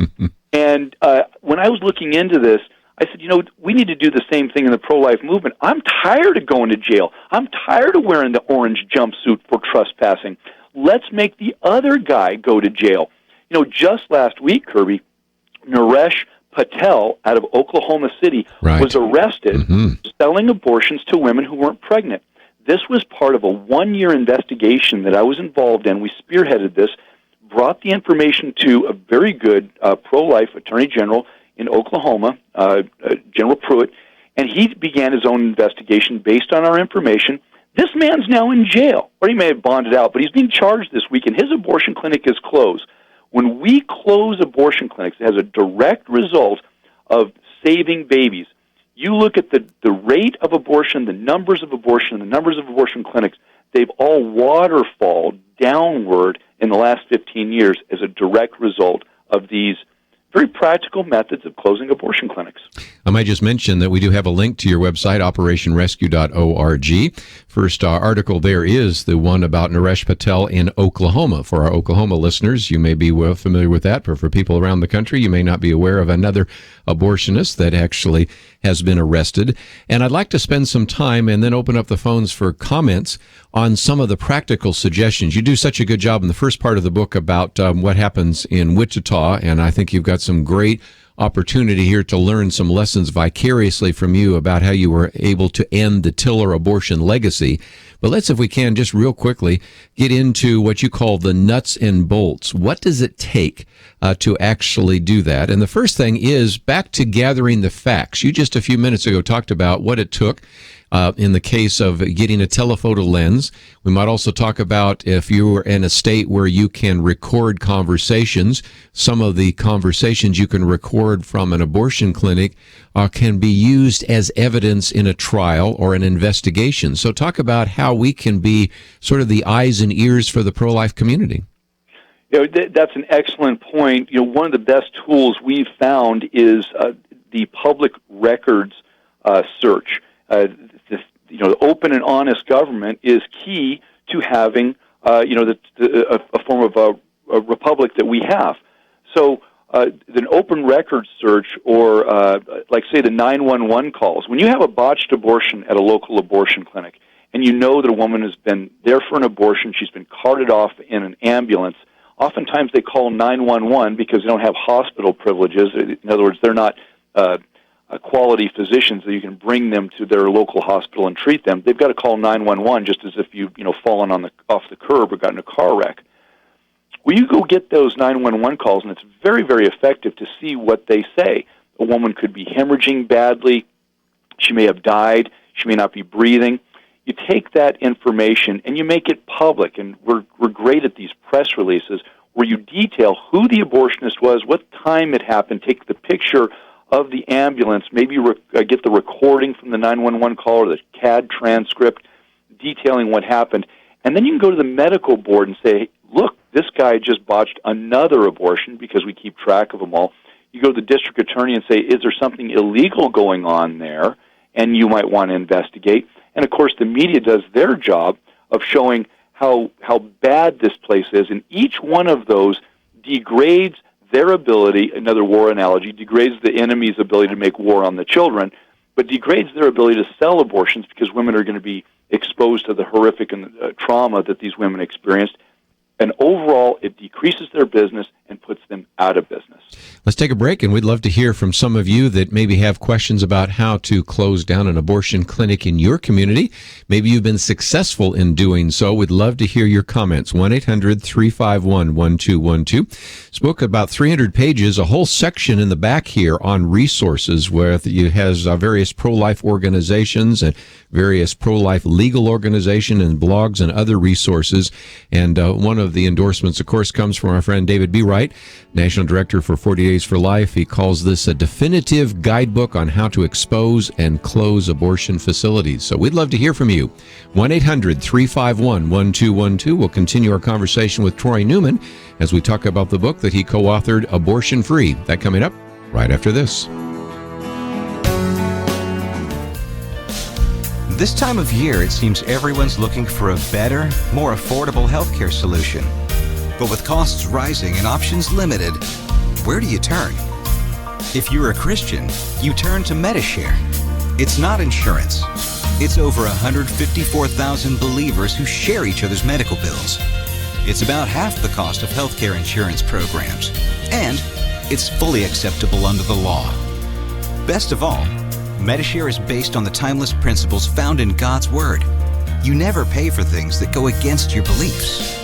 And when I was looking into this, I said, we need to do the same thing in the pro-life movement. I'm tired of going to jail. I'm tired of wearing the orange jumpsuit for trespassing. Let's make the other guy go to jail. Just last week, Kirby, Naresh Patel out of Oklahoma City was arrested selling abortions to women who weren't pregnant. This was part of a 1-year investigation that I was involved in. We spearheaded this, brought the information to a very good pro-life attorney general in Oklahoma, General Pruitt, and he began his own investigation based on our information. This man's now in jail, or he may have bonded out, but he's being charged this week, and his abortion clinic is closed. When we close abortion clinics, it has a direct result of saving babies. You look at the rate of abortion, the numbers of abortion, the numbers of abortion clinics, they've all waterfalled downward in the last 15 years as a direct result of these very practical methods of closing abortion clinics. I might just mention that we do have a link to your website, operationrescue.org. First article there is the one about Naresh Patel in Oklahoma. For our Oklahoma listeners, you may be well familiar with that, but for people around the country, you may not be aware of another abortionist that actually has been arrested. And I'd like to spend some time and then open up the phones for comments on some of the practical suggestions. You do such a good job in the first part of the book about what happens in Wichita, and I think you've got some great opportunity here to learn some lessons vicariously from you about how you were able to end the Tiller abortion legacy. But let's, if we can, just real quickly get into what you call the nuts and bolts. What does it take to actually do that? And the first thing is back to gathering the facts. You just a few minutes ago talked about what it took in the case of getting a telephoto lens. We might also talk about if you were in a state where you can record conversations. Some of the conversations you can record from an abortion clinic can be used as evidence in a trial or an investigation. So talk about how we can be sort of the eyes and ears for the pro-life community. That's an excellent point. One of the best tools we've found is the public records search. The open and honest government is key to having, a form of a republic that we have. So, an open record search, or like say the 911 calls. When you have a botched abortion at a local abortion clinic, and you know that a woman has been there for an abortion, she's been carted off in an ambulance. Oftentimes they call 911 because they don't have hospital privileges. In other words, they're not quality physicians that you can bring them to their local hospital and treat them. They've got to call 911 just as if you've fallen off the curb or gotten in a car wreck. Well, you go get those 911 calls, and it's very, very effective to see what they say. A woman could be hemorrhaging badly. She may have died. She may not be breathing. You take that information and you make it public, and we're great at these press releases where you detail who the abortionist was, what time it happened, take the picture of the ambulance, maybe get the recording from the 911 call or the CAD transcript detailing what happened, and then you can go to the medical board and say, look, this guy just botched another abortion, because we keep track of them all. You go to the district attorney and say, is there something illegal going on there? And you might want to investigate. And, of course, the media does their job of showing how bad this place is, and each one of those degrades their ability, another war analogy, degrades the enemy's ability to make war on the children, but degrades their ability to sell abortions, because women are going to be exposed to the horrific and trauma that these women experienced. And overall, it decreases their business and puts them out of business. Let's take a break, and we'd love to hear from some of you that maybe have questions about how to close down an abortion clinic in your community. Maybe you've been successful in doing so. We'd love to hear your comments. 1-800-351-1212. This book, about 300 pages, a whole section in the back here on resources where it has various pro-life organizations and various pro-life legal organizations and blogs and other resources. And one of the endorsements, of course, comes from our friend David B. Wright, National Director for 40 Days for Life. He calls this a definitive guidebook on how to expose and close abortion facilities. So we'd love to hear from you. 1-800-351-1212. We'll continue our conversation with Troy Newman as we talk about the book that he co-authored, Abortion Free. That coming up right after this. This time of year, it seems everyone's looking for a better, more affordable healthcare solution. But with costs rising and options limited, where do you turn? If you're a Christian, you turn to Medishare. It's not insurance. It's over 154,000 believers who share each other's medical bills. It's about half the cost of healthcare insurance programs. And it's fully acceptable under the law. Best of all, Medishare is based on the timeless principles found in God's Word. You never pay for things that go against your beliefs.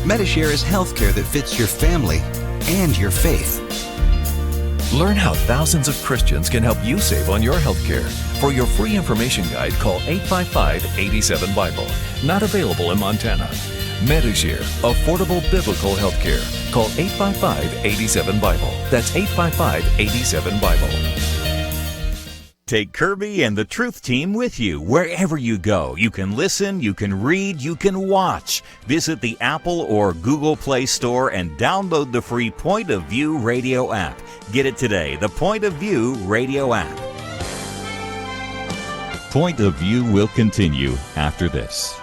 Medishare is healthcare that fits your family and your faith. Learn how thousands of Christians can help you save on your healthcare. For your free information guide, call 855-87-BIBLE. Not available in Montana. Medishare, affordable biblical healthcare. Call 855-87-BIBLE. That's 855-87-BIBLE. Take Kirby and the Truth Team with you wherever you go. You can listen, you can read, you can watch. Visit the Apple or Google Play Store and download the free Point of View radio app. Get it today, the Point of View radio app. Point of View will continue after this.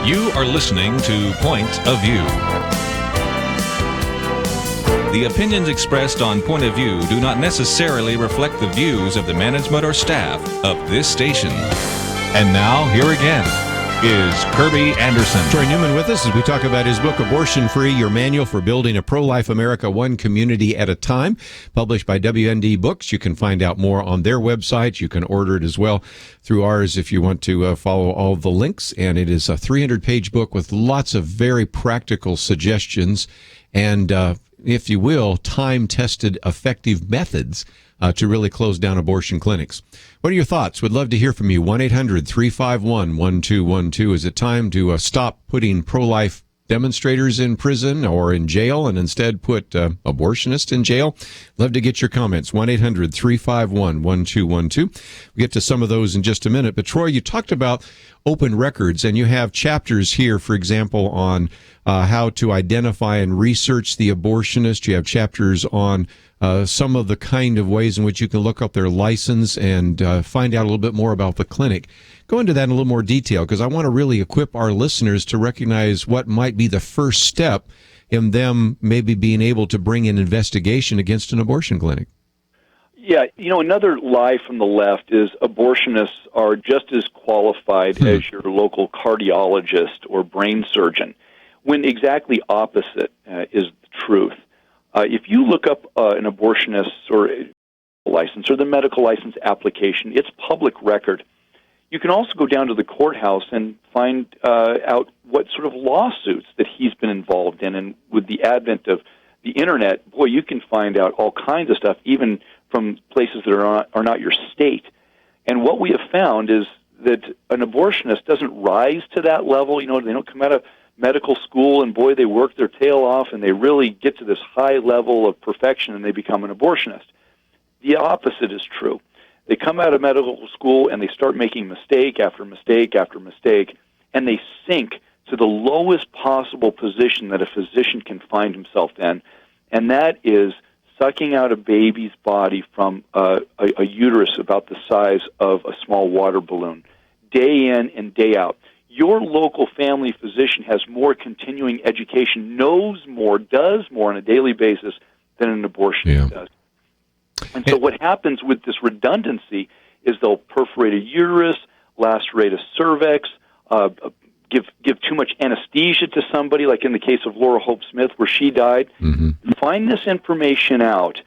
You are listening to Point of View. The opinions expressed on Point of View do not necessarily reflect the views of the management or staff of this station. And now, here again is Kirby Anderson. Troy Newman with us as we talk about his book, Abortion Free, Your Manual for Building a Pro-Life America One Community at a Time, published by WND Books. You can find out more on their website. You can order it as well through ours if you want to follow all the links. And it is a 300-page book with lots of very practical suggestions and, if you will, time-tested effective methods to really close down abortion clinics. What are your thoughts? Would love to hear from you. 1-800-351-1212. Is it time to stop putting pro-life demonstrators in prison or in jail and instead put abortionists in jail? Love to get your comments. 1-800-351-1212. We'll get to some of those in just a minute. But Troy, you talked about open records, and you have chapters here, for example, on how to identify and research the abortionist. You have chapters on some of the kind of ways in which you can look up their license and find out a little bit more about the clinic. Go into that in a little more detail, because I want to really equip our listeners to recognize what might be the first step in them maybe being able to bring an investigation against an abortion clinic. Yeah, another lie from the left is abortionists are just as qualified as your local cardiologist or brain surgeon, when exactly opposite is the truth. If you look up an abortionist's or license or the medical license application, it's public record. You can also go down to the courthouse and find out what sort of lawsuits that he's been involved in. And with the advent of the Internet, boy, you can find out all kinds of stuff, even from places that are not your state. And what we have found is that an abortionist doesn't rise to that level. They don't come out of medical school and, boy, they work their tail off and they really get to this high level of perfection and they become an abortionist. The opposite is true. They come out of medical school and they start making mistake after mistake after mistake, and they sink to the lowest possible position that a physician can find himself in, and that is sucking out a baby's body from a uterus about the size of a small water balloon, day in and day out. Your local family physician has more continuing education, knows more, does more on a daily basis than an abortionist does. And so what happens with this redundancy is they'll perforate a uterus, lacerate a cervix, give too much anesthesia to somebody, like in the case of Laura Hope Smith, where she died. Find this information out,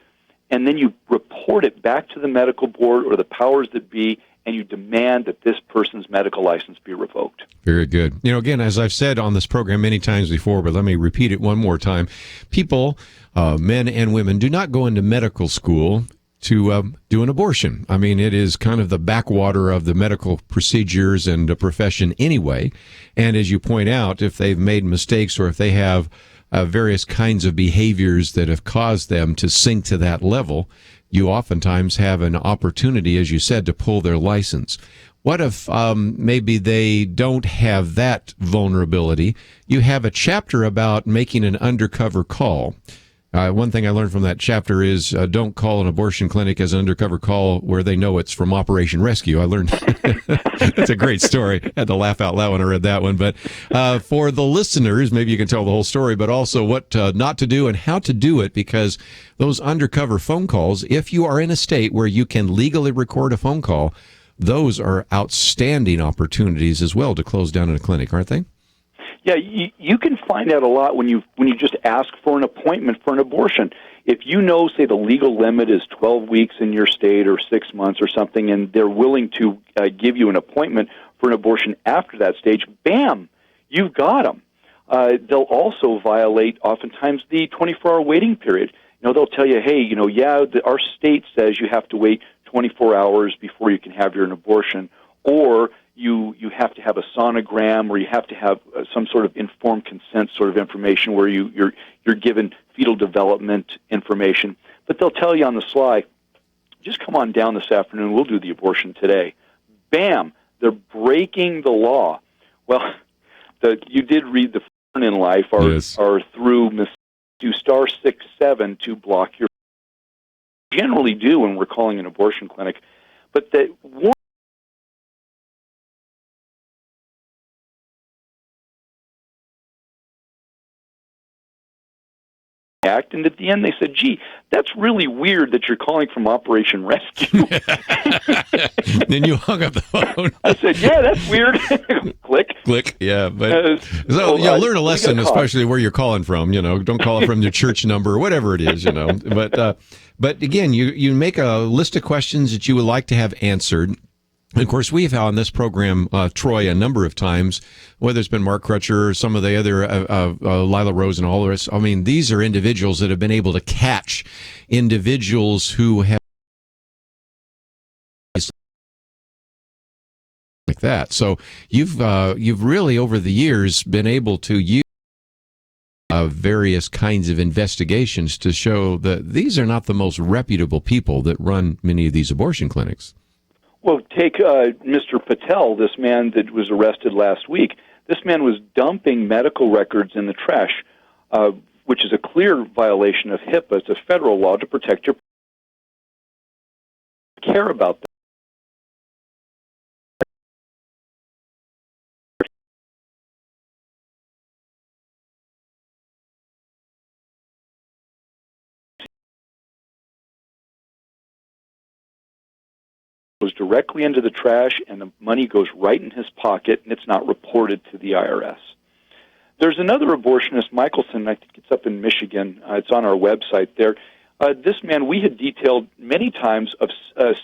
and then you report it back to the medical board or the powers that be, and you demand that this person's medical license be revoked. Very good. Again, as I've said on this program many times before, but let me repeat it one more time. People, men and women, do not go into medical school to do an abortion. I mean, it is kind of the backwater of the medical procedures and the profession anyway. And as you point out, if they've made mistakes or if they have various kinds of behaviors that have caused them to sink to that level, you oftentimes have an opportunity, as you said, to pull their license. What if maybe they don't have that vulnerability? You have a chapter about making an undercover call. One thing I learned from that chapter is don't call an abortion clinic as an undercover call where they know it's from Operation Rescue. I learned that's a great story. I had to laugh out loud when I read that one. But for the listeners, maybe you can tell the whole story, but also what not to do and how to do it, because those undercover phone calls, if you are in a state where you can legally record a phone call, those are outstanding opportunities as well to close down a clinic, aren't they? Yeah, you can find out a lot when you just ask for an appointment for an abortion. If you know, say, the legal limit is 12 weeks in your state or 6 months or something, and they're willing to give you an appointment for an abortion after that stage, bam, you've got them. They'll also violate, oftentimes, the 24-hour waiting period. They'll tell you, hey, our state says you have to wait 24 hours before you can have your abortion, or you have to have a sonogram, or you have to have some sort of informed consent sort of information where you're given fetal development information. But they'll tell you on the sly, just come on down this afternoon, we'll do the abortion today. Bam! They're breaking the law. Well, you did read the phone in life are through *67 to block your. Generally do when we're calling an abortion clinic, but the one act, and at the end they said, gee, that's really weird that you're calling from Operation Rescue. Then you hung up the phone. I said, yeah, that's weird. Click. Yeah, but learn a lesson, especially where you're calling from. Don't call from your church number or whatever it is. But again, you make a list of questions that you would like to have answered. And of course, we've had on this program, Troy, a number of times, whether it's been Mark Crutcher or some of the other, Lila Rose and all the rest. I mean, these are individuals that have been able to catch individuals who have that. So you've really over the years been able to use various kinds of investigations to show that these are not the most reputable people that run many of these abortion clinics. Well, take Mr. Patel, this man that was arrested last week. This man was dumping medical records in the trash, which is a clear violation of HIPAA. It's a federal law to protect your care about that. Goes directly into the trash, and the money goes right in his pocket, and it's not reported to the IRS. There's another abortionist, Michelson, I think it's up in Michigan. It's on our website there. This man we had detailed many times of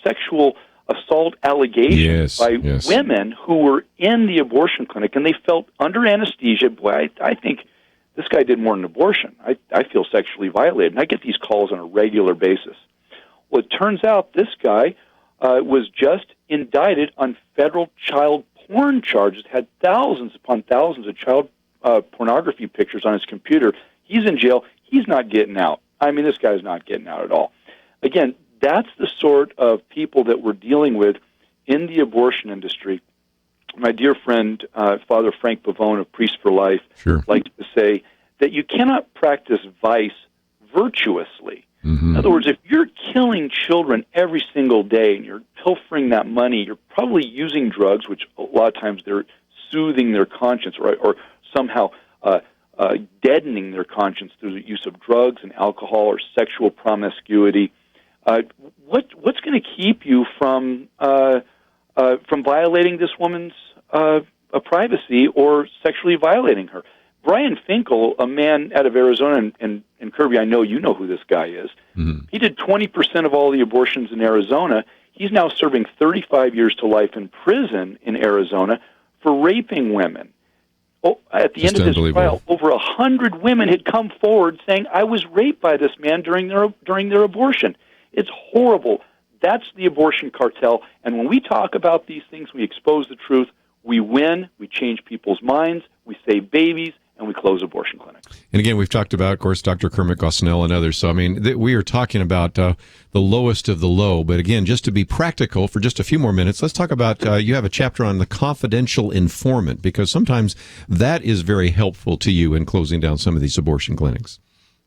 sexual assault allegations by women who were in the abortion clinic, and they felt under anesthesia. Boy, I think this guy did more than abortion. I feel sexually violated, and I get these calls on a regular basis. Well, it turns out this guy was just indicted on federal child porn charges, had thousands upon thousands of child pornography pictures on his computer. He's in jail. He's not getting out. I mean, this guy's not getting out at all. Again, that's the sort of people that we're dealing with in the abortion industry. My dear friend, Father Frank Pavone of Priest for Life, likes to say that you cannot practice vice virtuously. In other words, if you're killing children every single day and you're pilfering that money, you're probably using drugs, which a lot of times they're soothing their conscience, right, or somehow deadening their conscience through the use of drugs and alcohol or sexual promiscuity. What's going to keep you from violating this woman's privacy or sexually violating her? Brian Finkel, a man out of Arizona, and Kirby, I know you know who this guy is. He did 20% of all the abortions in Arizona. He's now serving 35 years to life in prison in Arizona for raping women. At the end of his trial, over 100 women had come forward saying, I was raped by this man during their abortion. It's horrible. That's the abortion cartel. And when we talk about these things, we expose the truth. We win. We change people's minds. We save babies. And we close abortion clinics. And again, we've talked about, of course, Dr. Kermit Gosnell and others. So, I mean, we are talking about the lowest of the low. But again, just to be practical for just a few more minutes, let's talk about, you have a chapter on the confidential informant, because sometimes that is very helpful to you in closing down some of these abortion clinics.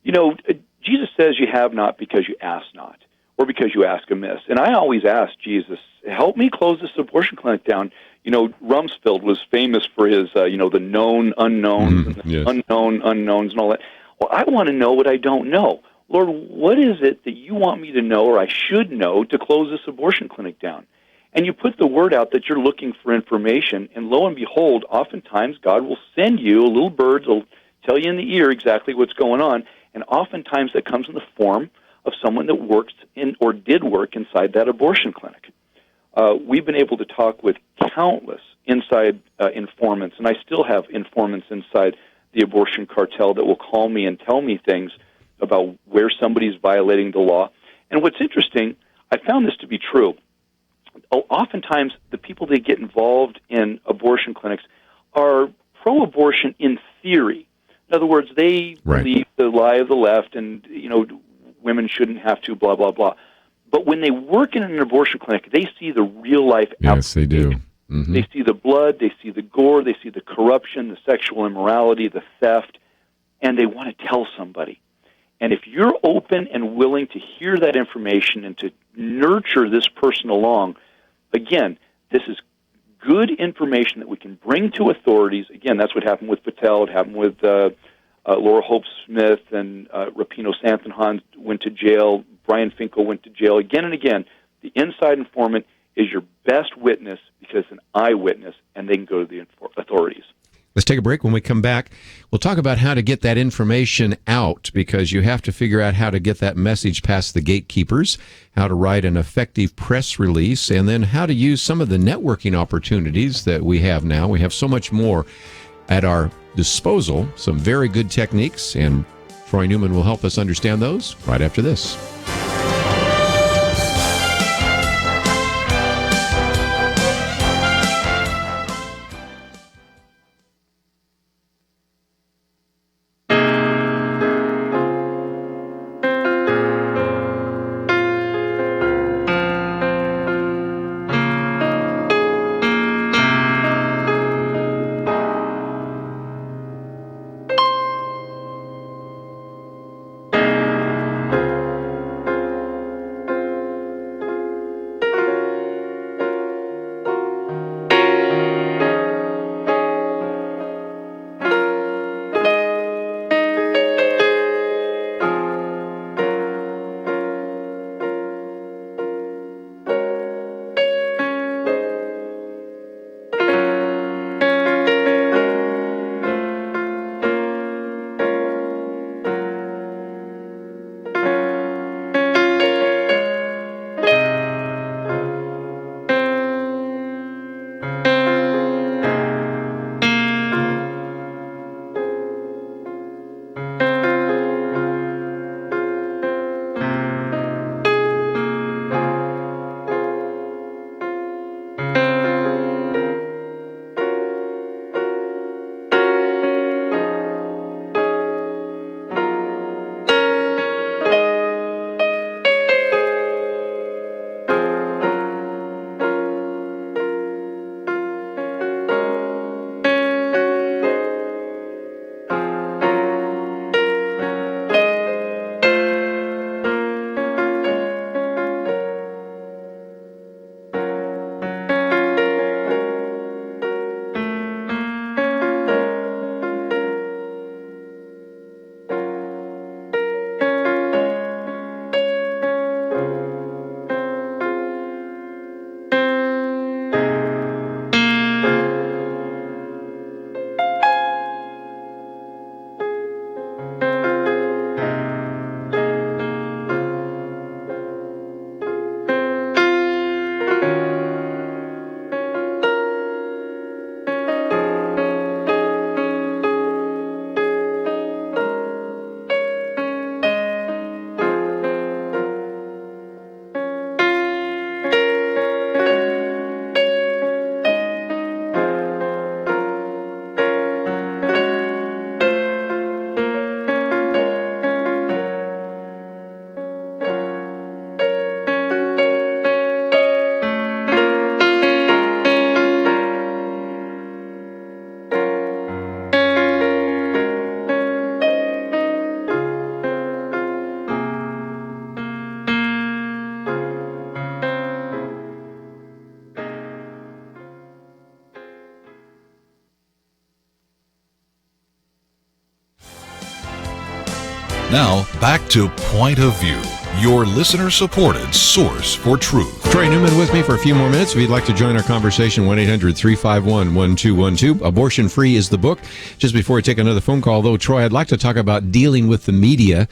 You know, Jesus says you have not because you ask not, or because you ask amiss. And I always ask Jesus, help me close this abortion clinic down. You know, Rumsfeld was famous for his, the known unknowns and the unknown unknowns and all that. Well, I want to know what I don't know. Lord, what is it that you want me to know or I should know to close this abortion clinic down? And you put the word out that you're looking for information, and lo and behold, oftentimes God will send you a little bird that will tell you in the ear exactly what's going on, and oftentimes that comes in the form of someone that works in or did work inside that abortion clinic. We've been able to talk with countless inside informants, and I still have informants inside the abortion cartel that will call me and tell me things about where somebody's violating the law. And what's interesting, I found this to be true. Oftentimes, the people that get involved in abortion clinics are pro-abortion in theory. In other words, they believe the lie of the left and, women shouldn't have to, blah, blah, blah. But when they work in an abortion clinic, they see the real-life Yes, they do. They see the blood, they see the gore, they see the corruption, the sexual immorality, the theft, and they want to tell somebody. And if you're open and willing to hear that information and to nurture this person along, again, this is good information that we can bring to authorities. Again, that's what happened with Patel. It happened with Laura Hope Smith, and Rapino Santanhan went to jail. Brian Finkel went to jail again and again. The inside informant is your best witness because it's an eyewitness, and they can go to the authorities. Let's take a break. When we come back, we'll talk about how to get that information out, because you have to figure out how to get that message past the gatekeepers, how to write an effective press release, and then how to use some of the networking opportunities that we have now. We have so much more at our disposal, some very good techniques, and Troy Newman will help us understand those right after this. Now, back to Point of View, your listener-supported source for truth. Troy Newman with me for a few more minutes. If you'd like to join our conversation, 1-800-351-1212. Abortion Free is the book. Just before we take another phone call, though, Troy, I'd like to talk about dealing with the media.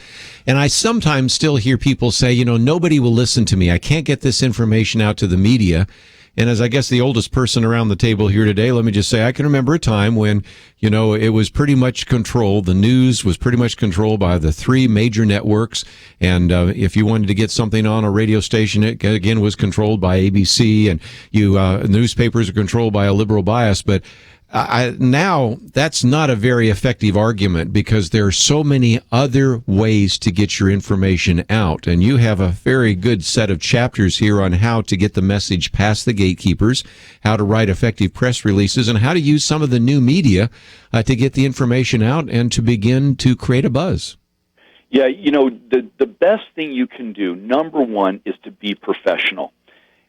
And I sometimes still hear people say, nobody will listen to me. I can't get this information out to the media. And as I guess the oldest person around the table here today, let me just say I can remember a time when, it was pretty much controlled. The news was pretty much controlled by the three major networks. And if you wanted to get something on a radio station, it again was controlled by ABC. And newspapers are controlled by a liberal bias. But now that's not a very effective argument because there are so many other ways to get your information out. And you have a very good set of chapters here on how to get the message past the gatekeepers, how to write effective press releases, and how to use some of the new media to get the information out and to begin to create a buzz. Yeah, the best thing you can do, number one, is to be professional.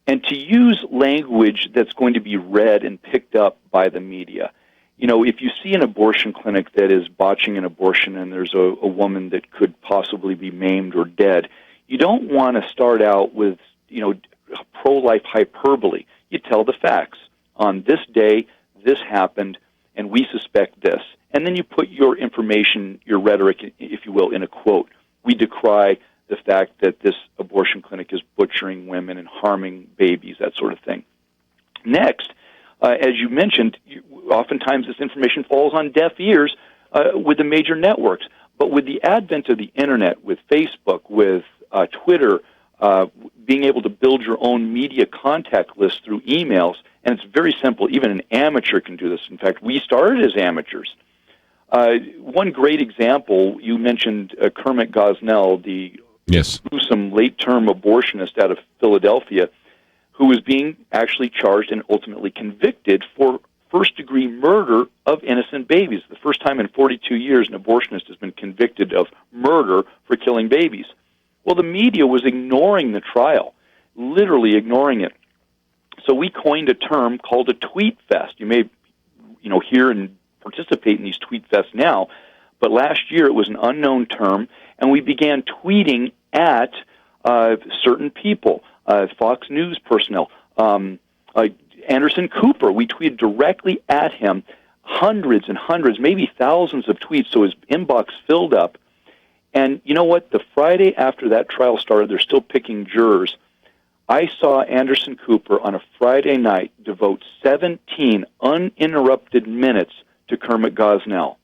And to use language that's going to be read and picked up by the media. If you see an abortion clinic that is botching an abortion and there's a woman that could possibly be maimed or dead, you don't want to start out with, pro-life hyperbole. You tell the facts. On this day, this happened, and we suspect this. And then you put your information, your rhetoric, if you will, in a quote. We decry the fact that this abortion clinic is butchering women and harming babies, that sort of thing. Next, as you mentioned, oftentimes this information falls on deaf ears with the major networks. But with the advent of the Internet, with Facebook, with Twitter, being able to build your own media contact list through emails, and it's very simple. Even an amateur can do this. In fact, we started as amateurs. One great example, you mentioned Kermit Gosnell, the gruesome late-term abortionist out of Philadelphia, who was being actually charged and ultimately convicted for first-degree murder of innocent babies. The first time in 42 years an abortionist has been convicted of murder for killing babies. Well, the media was ignoring the trial, literally ignoring it. So we coined a term called a tweet fest. You may, hear and participate in these tweet fests now, but last year it was an unknown term, and we began tweeting at certain people, Fox News personnel, Anderson Cooper. We tweeted directly at him, hundreds and hundreds, maybe thousands of tweets, so his inbox filled up. And you know what? The Friday after that trial started, they're still picking jurors. I saw Anderson Cooper on a Friday night devote 17 uninterrupted minutes to Kermit Gosnell.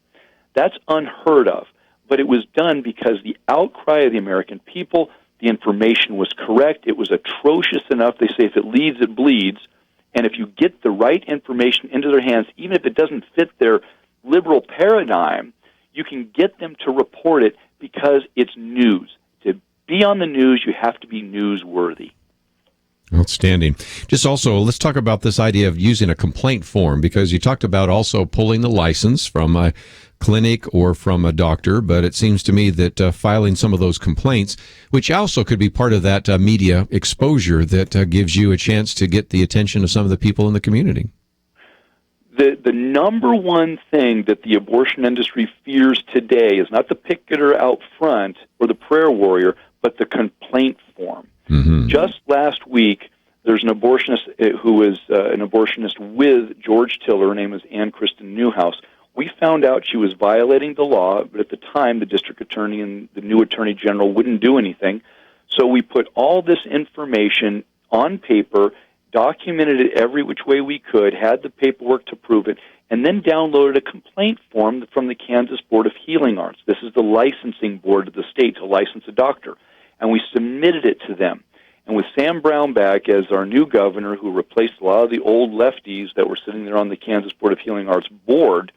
That's unheard of, but it was done because the outcry of the American people, the information was correct. It was atrocious enough. They say if it leads, it bleeds. And if you get the right information into their hands, even if it doesn't fit their liberal paradigm, you can get them to report it because it's news. To be on the news, you have to be newsworthy. Outstanding. Just also, let's talk about this idea of using a complaint form, because you talked about also pulling the license from a clinic or from a doctor, but it seems to me that filing some of those complaints, which also could be part of that media exposure that gives you a chance to get the attention of some of the people in the community. The number one thing that the abortion industry fears today is not the picketer out front or the prayer warrior, but the complaint form. Mm-hmm. Just last week, there's an abortionist who is an abortionist with George Tiller. Her name is Ann Kristen Newhouse. We found out she was violating the law, but at the time, the district attorney and the new attorney general wouldn't do anything. So we put all this information on paper, documented it every which way we could, had the paperwork to prove it, and then downloaded a complaint form from the Kansas Board of Healing Arts. This is the licensing board of the state to license a doctor. And we submitted it to them. And with Sam Brownback as our new governor, who replaced a lot of the old lefties that were sitting there on the Kansas Board of Healing Arts board,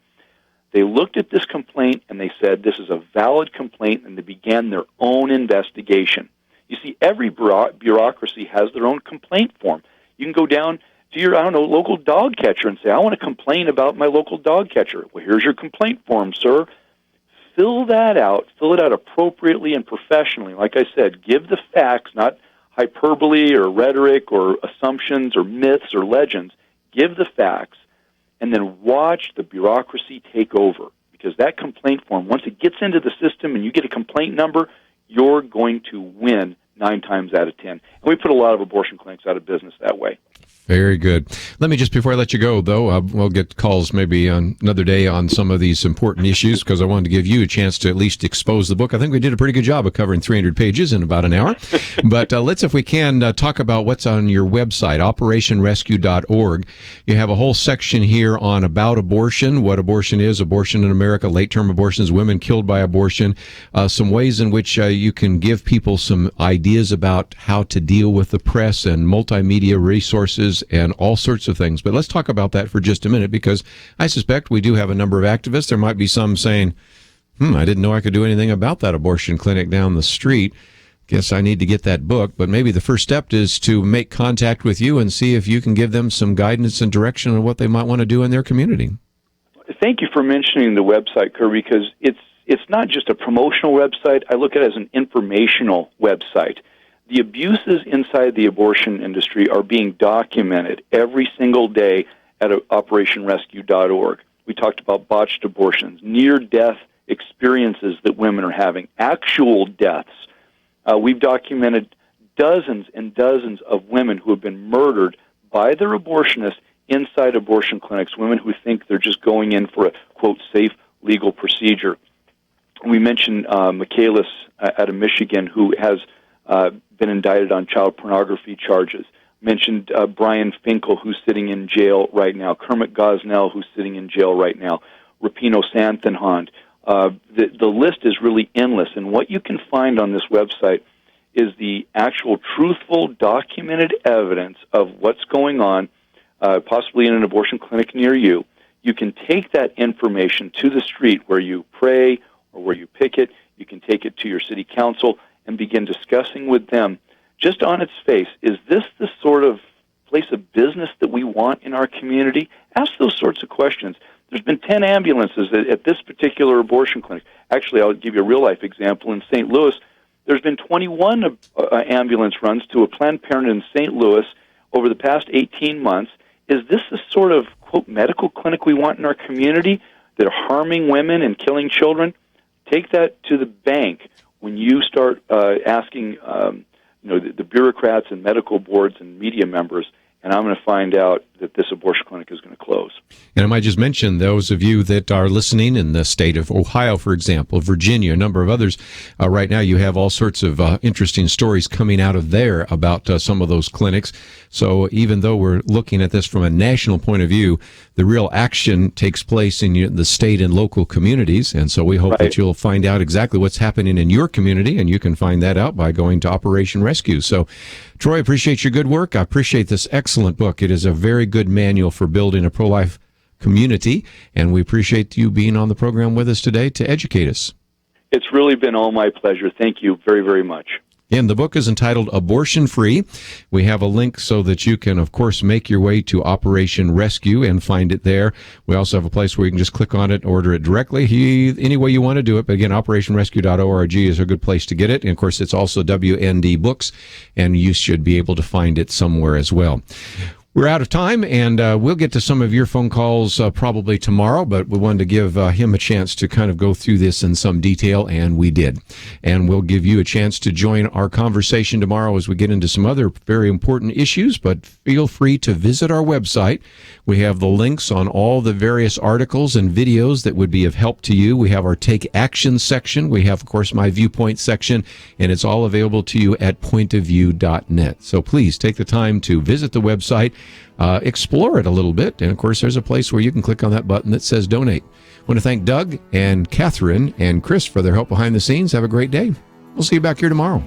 they looked at this complaint and they said, this is a valid complaint, and they began their own investigation. You see, every bureaucracy has their own complaint form. You can go down to your, local dog catcher and say, I want to complain about my local dog catcher. Well, here's your complaint form, sir. Fill that out. Fill it out appropriately and professionally. Like I said, give the facts, not hyperbole or rhetoric or assumptions or myths or legends. Give the facts, and then watch the bureaucracy take over. because that complaint form, once it gets into the system and you get a complaint number, you're going to win 9 times out of 10. And we put a lot of abortion clinics out of business that way. Very good. Let me just, before I let you go, though, we'll get calls maybe on another day on some of these important issues, because I wanted to give you a chance to at least expose the book. I think we did a pretty good job of covering 300 pages in about an hour. But let's, if we can, talk about what's on your website, operationrescue.org. You have a whole section here on about abortion, what abortion is, abortion in America, late-term abortions, women killed by abortion, some ways in which you can give people some ideas about how to deal with the press and multimedia resources and all sorts of things. But let's talk about that for just a minute, because I suspect we do have a number of activists. There might be some saying, I didn't know I could do anything about that abortion clinic down the street. Guess I need to get that book. But maybe the first step is to make contact with you and see if you can give them some guidance and direction on what they might want to do in their community. Thank you for mentioning the website, Kirby, because it's not just a promotional website. I look at it as an informational website. The abuses inside the abortion industry are being documented every single day at operationrescue.org. We talked about botched abortions, near-death experiences that women are having, actual deaths. We've documented dozens and dozens of women who have been murdered by their abortionists inside abortion clinics, women who think they're just going in for a, quote, safe legal procedure. We mentioned Michaelis out of Michigan, who has been indicted on child pornography charges. Mentioned Brian Finkel, who's sitting in jail right now. Kermit Gosnell, who's sitting in jail right now. Rapino Santhanhond. The list is really endless, and what you can find on this website is the actual truthful, documented evidence of what's going on, possibly in an abortion clinic near you. You can take that information to the street where you pray or where you picket. You can take it to your city council and begin discussing with them, just on its face, is this the sort of place of business that we want in our community? Ask those sorts of questions. There's been 10 ambulances at this particular abortion clinic. Actually, I'll give you a real-life example. In St. Louis, there's been 21 ambulance runs to a Planned Parenthood in St. Louis over the past 18 months. Is this the sort of, quote, medical clinic we want in our community that are harming women and killing children? Take that to the bank when you start asking the bureaucrats and medical boards and media members, and I'm going to find out that this abortion clinic is going to close. And I might just mention, those of you that are listening in the state of Ohio, for example, Virginia, a number of others, right now you have all sorts of interesting stories coming out of there about some of those clinics. So even though we're looking at this from a national point of view, the real action takes place in the state and local communities. And so we hope that you'll find out exactly what's happening in your community, and you can find that out by going to Operation Rescue. So, Troy, appreciate your good work. I appreciate this excellent book. It is a very good manual for building a pro-life community, and we appreciate you being on the program with us today to educate us. It's really been all my pleasure. Thank you very, very much. And the book is entitled Abortion Free. We have a link so that you can, of course, make your way to Operation Rescue and find it there. We also have a place where you can just click on it and order it directly, any way you want to do it. But again, operationrescue.org is a good place to get it. And, of course, it's also WND Books, and you should be able to find it somewhere as well. We're out of time, and we'll get to some of your phone calls probably tomorrow, but we wanted to give him a chance to kind of go through this in some detail, and we did. And we'll give you a chance to join our conversation tomorrow as we get into some other very important issues, but feel free to visit our website. We have the links on all the various articles and videos that would be of help to you. We have our Take Action section. We have, of course, my Viewpoint section, and it's all available to you at pointofview.net. So please take the time to visit the website. Explore it a little bit. And, of course, there's a place where you can click on that button that says Donate. I want to thank Doug and Catherine and Chris for their help behind the scenes. Have a great day. We'll see you back here tomorrow.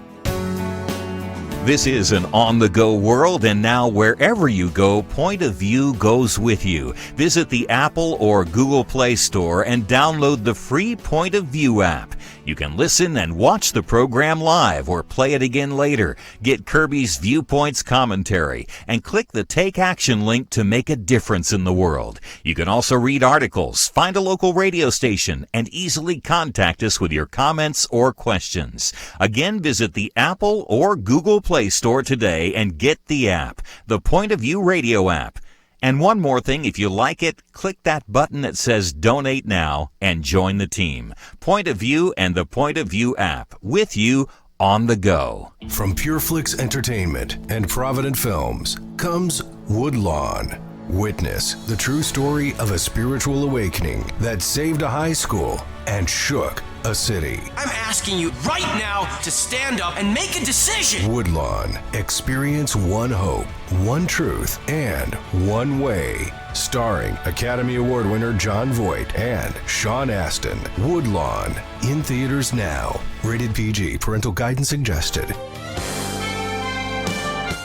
This is an on-the-go world, and now wherever you go, Point of View goes with you. Visit the Apple or Google Play Store and download the free Point of View app. You can listen and watch the program live or play it again later. Get Kirby's Viewpoints commentary and click the Take Action link to make a difference in the world. You can also read articles, find a local radio station, and easily contact us with your comments or questions. Again, visit the Apple or Google Play Store today and get the app, the Point of View radio app. And one more thing, if you like it, click that button that says Donate Now and join the team. Point of View and the Point of View app, with you on the go. From PureFlix Entertainment and Provident Films comes Woodlawn. Witness the true story of a spiritual awakening that saved a high school and shook a city. I'm asking you right now to stand up and make a decision. Woodlawn. Experience one hope, one truth, and one way. Starring Academy Award winner Jon Voight and Sean Astin. Woodlawn. In theaters now. Rated PG. Parental guidance suggested.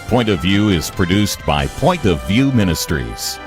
Point of View is produced by Point of View Ministries.